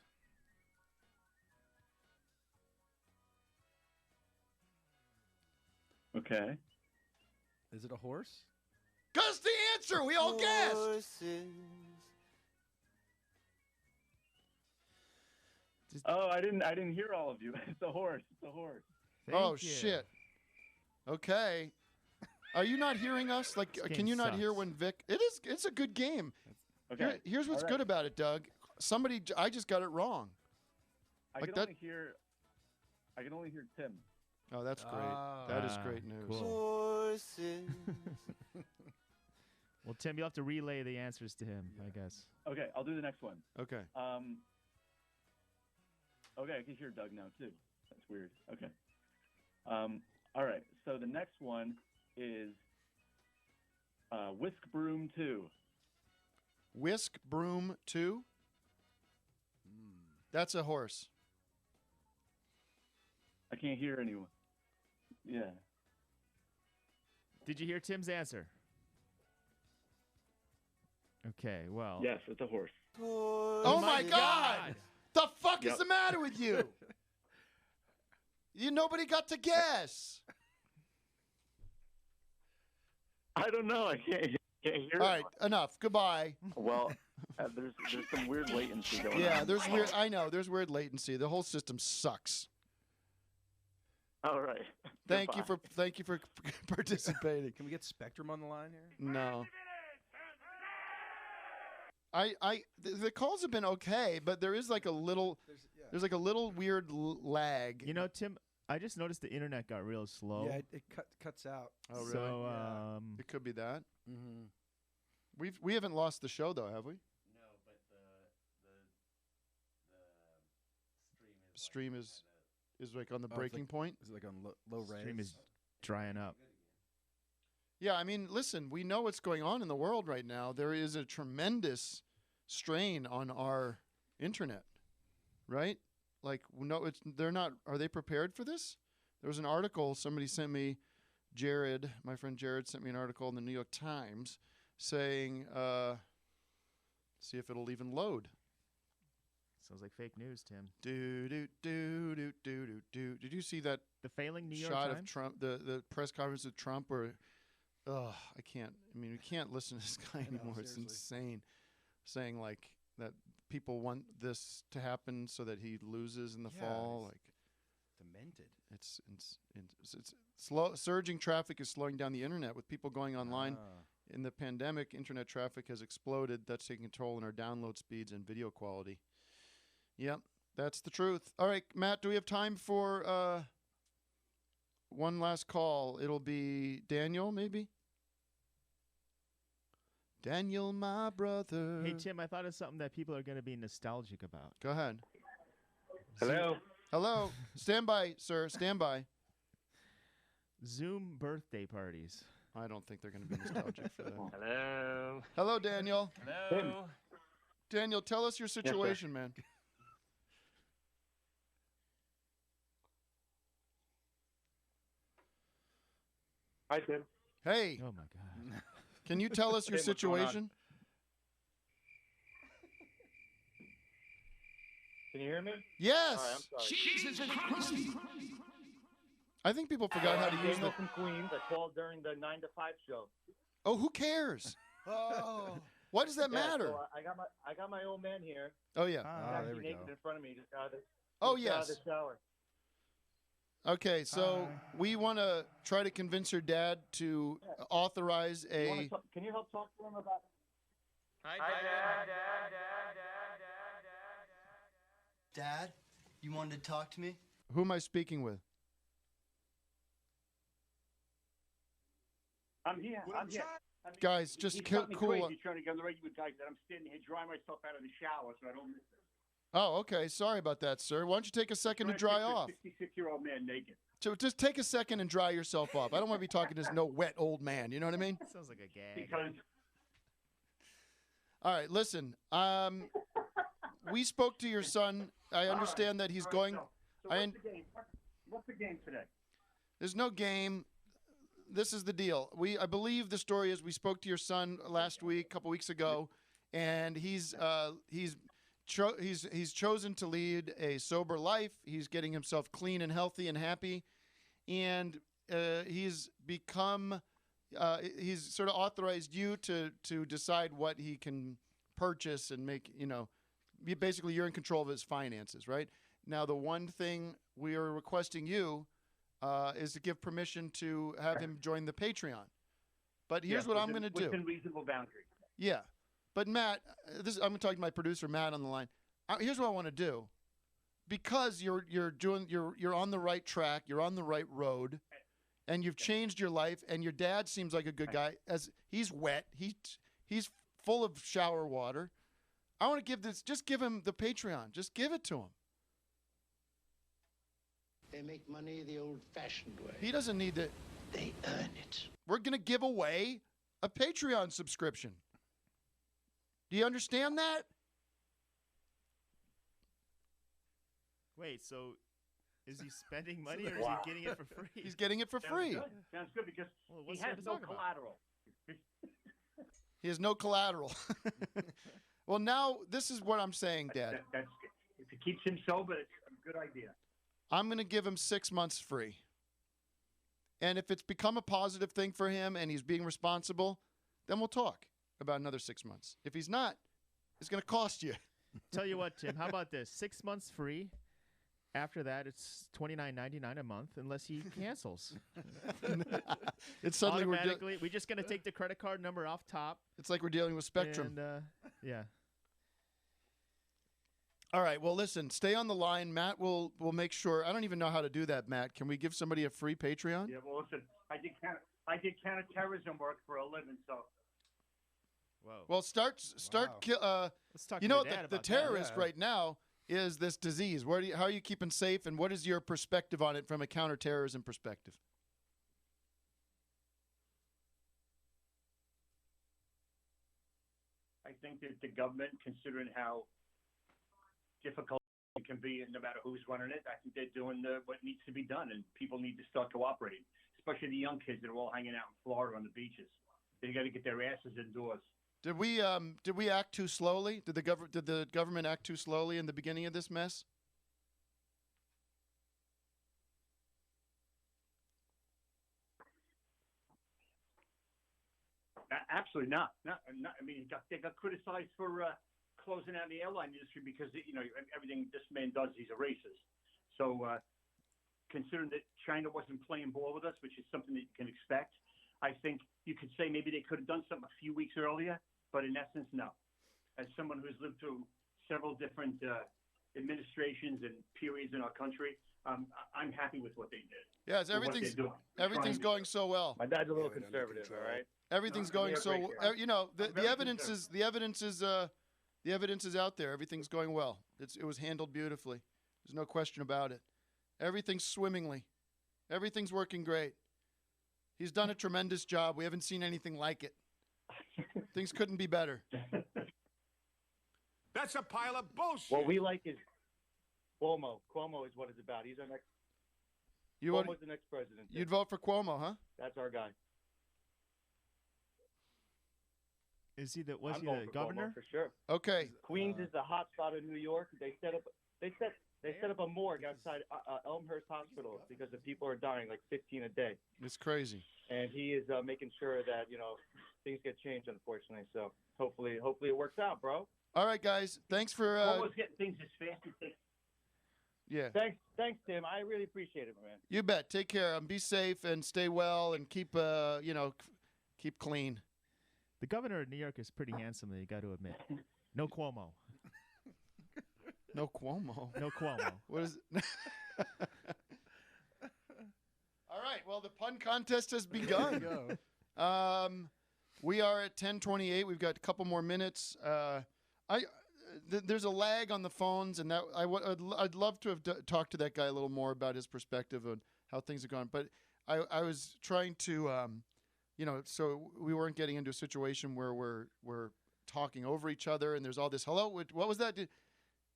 Okay. Is it a horse? Gus the answer. We all guessed. Oh, I didn't hear all of you. It's a horse. It's a horse. Shit. Okay. Are you not hearing us? Like, can you not hear when Vic? It's a good game. Okay. Here's what's All right. good about it, Doug. I just got it wrong. I can only hear Tim. Oh, that's great. That is great news. Cool. Well, Tim, you'll have to relay the answers to him, I guess. Okay, I'll do the next one. Okay. Okay, I can hear Doug now too. That's weird. Okay. All right. So the next one is Whisk Broom 2. Whisk Broom 2? That's a horse. I can't hear anyone. Yeah. Did you hear Tim's answer? Okay, well. Yes, it's a horse. Oh my God! The fuck is the matter with you? Nobody got to guess. I don't know. I can't hear. All right, enough. Goodbye. Well, there's some weird latency going on. Yeah, there's weird. I know there's weird latency. The whole system sucks. All right. Thank you for participating. Can we get Spectrum on the line here? No. The calls have been okay, but there is like a little there's like a little weird lag. You know, Tim, I just noticed the internet got real slow. Yeah, it cuts out. Oh, really? So it could be that. Mm-hmm. We haven't lost the show though, have we? No, but the stream is like on the breaking point. Is it like on low res? Stream is drying up. Yeah, I mean, listen, we know what's going on in the world right now. There is a tremendous strain on our internet, right? Like, no, they're not. Are they prepared for this? There was an article somebody sent me. Jared, my friend Jared, sent me an article in the New York Times saying, see if it'll even load. Sounds like fake news, Tim. Did you see that? The failing New York shot Times? of Trump, the press conference with Trump, where, I can't. I mean, we can't listen to this guy anymore. It's insane. Saying like that people want this to happen so that he loses in the fall. Like demented. It's slow. Surging traffic is slowing down the internet with people going online. In the pandemic, internet traffic has exploded. That's taking control in our download speeds and video quality. Yep, that's the truth. All right, Matt, do we have time for one last call? It'll be Daniel, maybe? Daniel, my brother. Hey, Tim, I thought of something that people are going to be nostalgic about. Go ahead. Hello? Hello. Stand by, sir. Stand by. Zoom birthday parties. I don't think they're going to be nostalgic for that. Hello. Hello, Daniel. Hello. Daniel, tell us your situation, man. Hi, Tim. Hey. Oh, my God. Can you tell us your Tim, what's going on? situation? Can you hear me? Yes. All right, I'm sorry. Jesus Christ. I think people forgot how to use Daniel the... from Queens. I called during the 9 to 5 show. Oh, who cares? Oh. Why does that matter? So I got my old man here. Oh, yeah. He's there actually we naked go. in front of me. Just got out of Oh, just got out yes. of the shower. Okay, so we want to try to convince your dad to authorize a... Can you help talk to him about... Hi, Dad, you wanted to talk to me? Who am I speaking with? I'm here. I'm here. I mean, Guys, just he's got me cool. crazy trying to get on the radio with guys that I'm standing here drying myself out of the shower so I don't miss it. Oh, okay. Sorry about that, sir. Why don't you take a second to dry off? 66-year-old man naked. So just take a second and dry yourself off. I don't want to be talking to this no wet old man. You know what I mean? Sounds like a gag. Because All right, listen. We spoke to your son. I understand that he's going. So what's the game? What's the game today? There's no game. This is the deal. I believe the story is we spoke to your son last week, a couple weeks ago, and he's chosen to lead a sober life. He's getting himself clean and healthy and happy, and he's become. He's sort of authorized you to decide what he can purchase and make. Basically, you're in control of his finances, right? Now, the one thing we are requesting you is to give permission to have him join the Patreon. But here's what I'm going to do. Within reasonable boundaries. Yeah. But Matt, I'm going to talk to my producer, Matt, on the line. Here's what I want to do. Because you're on the right track, you're on the right road, and you've changed your life, and your dad seems like a good guy. As he's wet, he's full of shower water. I want to just give him the Patreon. Just give it to him. They make money the old-fashioned way. He doesn't need to. They earn it. We're going to give away a Patreon subscription. Do you understand that? Wait, so is he spending money or is he getting it for free? He's getting it for free. Sounds good because he has no collateral. He has no collateral. Well, now this is what I'm saying, Dad. That's if it keeps him sober, it's a good idea. I'm going to give him 6 months free. And if it's become a positive thing for him and he's being responsible, then we'll talk about another 6 months. If he's not, it's going to cost you. Tell you what, Tim, how about this? 6 months free. After that, it's $29.99 a month unless he cancels. It's suddenly automatically. We're just going to take the credit card number off top. It's like we're dealing with Spectrum. And, yeah. All right. Well, listen, stay on the line. Matt will make sure. I don't even know how to do that, Matt. Can we give somebody a free Patreon? Yeah, well, listen, I did counterterrorism work for a living, so. Whoa. Well, start. Let's talk You to know, your dad the about terrorist that. right now is this disease. How are you keeping safe, and what is your perspective on it from a counterterrorism perspective? I think that the government, considering how difficult it can be, and no matter who's running it, I think they're doing what needs to be done, and people need to start cooperating, especially the young kids that are all hanging out in Florida on the beaches. They got to get their asses indoors. Did we act too slowly? Did the government act too slowly in the beginning of this mess? Absolutely not. I mean, they got criticized for closing out the airline industry because everything this man does, he's a racist. So, considering that China wasn't playing ball with us, which is something that you can expect, I think you could say maybe they could have done something a few weeks earlier, but in essence, no. As someone who's lived through several different administrations and periods in our country, I'm happy with what they did. Yes, everything's going so well. My dad's a little conservative, all right? Everything's going so the evidence is out there. Everything's going well. It was handled beautifully. There's no question about it. Everything's swimmingly. Everything's working great. He's done a tremendous job. We haven't seen anything like it. Things couldn't be better. That's a pile of bullshit. What we like is Cuomo. Cuomo is what it's about. He's our next. Cuomo's the next president. You'd vote for Cuomo, huh? That's our guy. Was he the I'm voting governor? for Cuomo for sure. Okay. Queens is the hot spot of New York. They set up a morgue outside Elmhurst Hospital because the people are dying, like 15 a day. It's crazy. And he is making sure that things get changed, unfortunately. So hopefully it works out, bro. All right, guys. Thanks for. Almost getting things as fast as they. Yeah. Thanks, Tim. I really appreciate it, man. You bet. Take care. Be safe and stay well and keep keep clean. The governor of New York is pretty handsome, you got to admit. No Cuomo. No Cuomo. No Cuomo. What is it? All right. Well, the pun contest has begun. We are at 10:28. We've got a couple more minutes. There's a lag on the phones, and that I'd love to have talked to that guy a little more about his perspective on how things have gone. But I was trying to, so we weren't getting into a situation where we're talking over each other, and there's all this. Hello, what was that? It's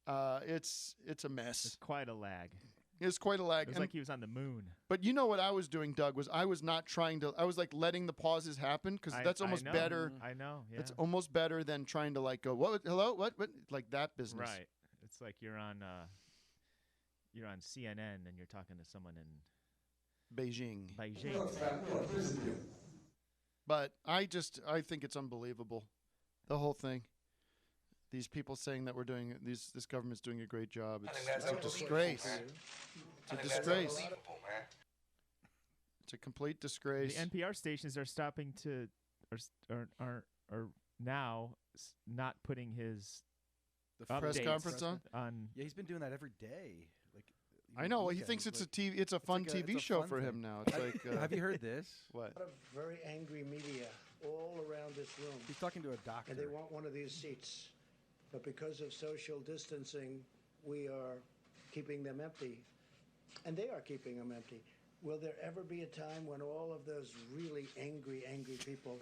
a mess. It's quite a lag. It's quite a lag. It was like he was on the moon. But you know what I was doing, Doug, was I was not trying to. I was like letting the pauses happen because that's almost better. I know. Yeah. It's almost better than trying to like go. What? Hello? What? Like that business. Right. It's like you're on CNN and you're talking to someone in Beijing. Beijing. But I think it's unbelievable, the whole thing. These people saying that this government's doing a great job. It's a disgrace. It's a disgrace. It's a complete disgrace. The NPR stations are stopping to, are now not putting his press conference on. Yeah, he's been doing that every day. Like I know. He thinks it's it's a fun TV show for him now. It's like. Have you heard this? What? A lot of very angry media all around this room. He's talking to a doctor. And they want one of these seats. But because of social distancing, we are keeping them empty. And they are keeping them empty. Will there ever be a time when all of those really angry people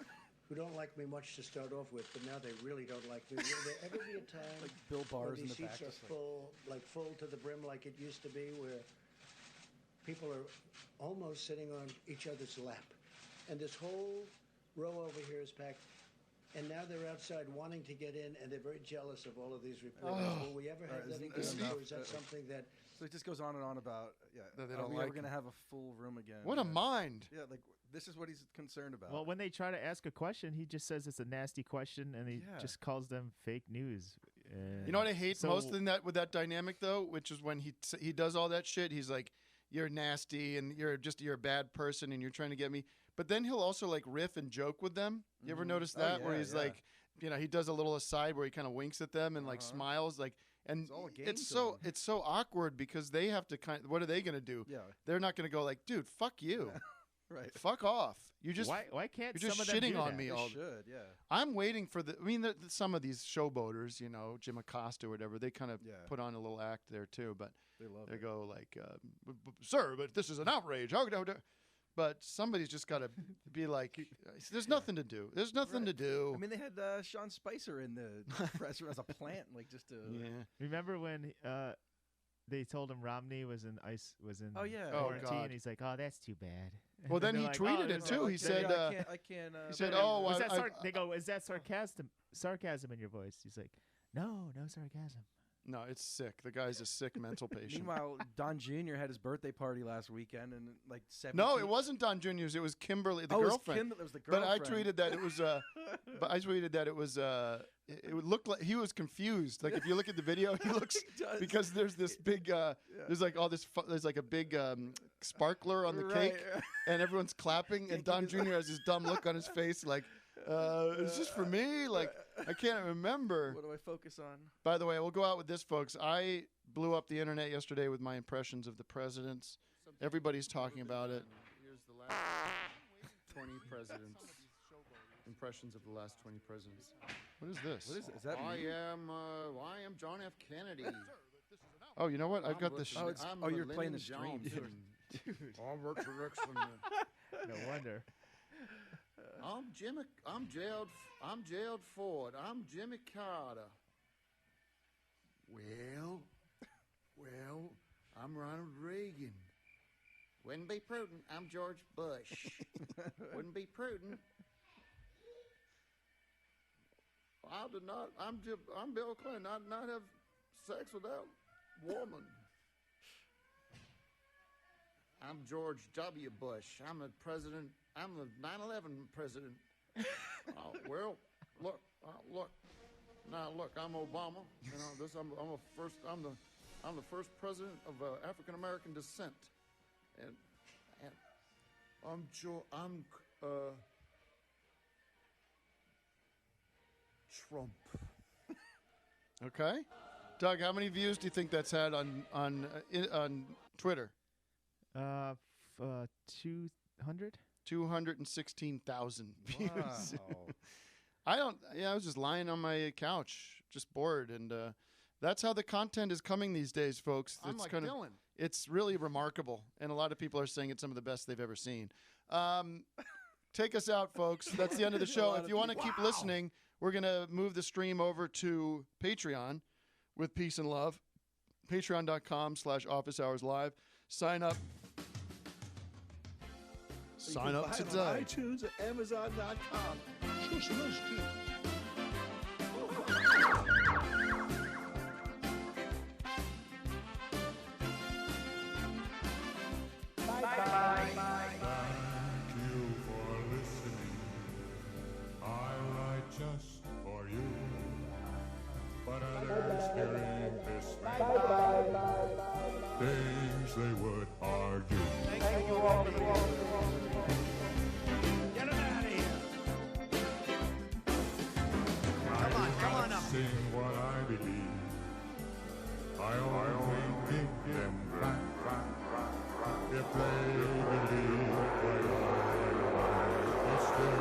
who don't like me much to start off with, but now they really don't like me, will there ever be a time like Bill Barr's when in these the back, seats are full to the brim like it used to be, where people are almost sitting on each other's lap? And this whole row over here is packed. And now they're outside wanting to get in, and they're very jealous of all of these reporters. Will we ever have that again, or is that something that... So it just goes on and on about, that they are don't we like ever going to have a full room again? What a mind. Yeah, like, this is what he's concerned about. Well, when they try to ask a question, he just says it's a nasty question, and he just calls them fake news. You know what I hate most in that with that dynamic, though? Which is when he does all that shit. He's like, you're nasty, and you're a bad person, and you're trying to get me. But then he'll also like riff and joke with them. You ever notice that? Where he's like, he does a little aside where he kind of winks at them and like smiles, like, and it's so awkward because they have to what are they gonna do? Yeah, they're not gonna go like, dude, fuck you, right? Fuck off. You just why can't you're just some of them shitting do on that? me all? Should I'm waiting for some of these showboaters, Jim Acosta or whatever. They kind of put on a little act there too, but they go like, sir, but this is an outrage. How But somebody's just got to be like, there's nothing to do. There's nothing to do. I mean, they had Sean Spicer in the press room as a plant, like just to. Yeah. Remember when they told him Romney was in quarantine, and he's like, "Oh, that's too bad." Well, then he tweeted it too. He said, I can't. He said, "Oh, they go, is that sarcasm in your voice?" He's like, "No sarcasm." No, it's sick. The guy's a sick mental patient. Meanwhile, Don Jr. had his birthday party last weekend, and like 17. No, it wasn't Don Jr.'s. It was Kimberly, the girlfriend. It was the girlfriend. But I tweeted that it was. It would look like he was confused. Like if you look at the video, he looks because there's this big. There's like all this. There's like a big sparkler on the cake, and everyone's clapping, and Don Jr. has this dumb look on his face, like. It's just for me. Like I can't remember. What do I focus on? By the way, we'll go out with this, folks. I blew up the internet yesterday with my impressions of the presidents. Everybody's talking about it. Here's the last 20 presidents. Impressions of the last 20 presidents. What is this? What is it? Is that me? I am John F. Kennedy. Oh, you know what? I've got this. You're playing the stream, dude. I'm Richard Nixon. No wonder. I'm Gerald Ford. I'm Jimmy Carter. Well, I'm Ronald Reagan. Wouldn't be prudent. I'm George Bush. Wouldn't be prudent. I'm Bill Clinton. I did not have sex with that woman. I'm George W. Bush. I'm the president. I'm the 9/11 president. Look. Now look, I'm Obama. I'm the first president of African American descent, and I'm Trump. Okay, Doug, how many views do you think that's had on Twitter? 200. 216,000 views. Wow. I was just lying on my couch, just bored, and that's how the content is coming these days, folks. I'm like Dylan. It's really remarkable, and a lot of people are saying it's some of the best they've ever seen. Take us out, folks. That's the end of the show. If you want to keep listening, we're going to move the stream over to Patreon with peace and love. Patreon.com/officeHoursLive. Sign up. Sign up today. On iTunes at Amazon.com. Bye. Thank you for listening. I write just for you. But others hearing this may things they would argue. Thank you all for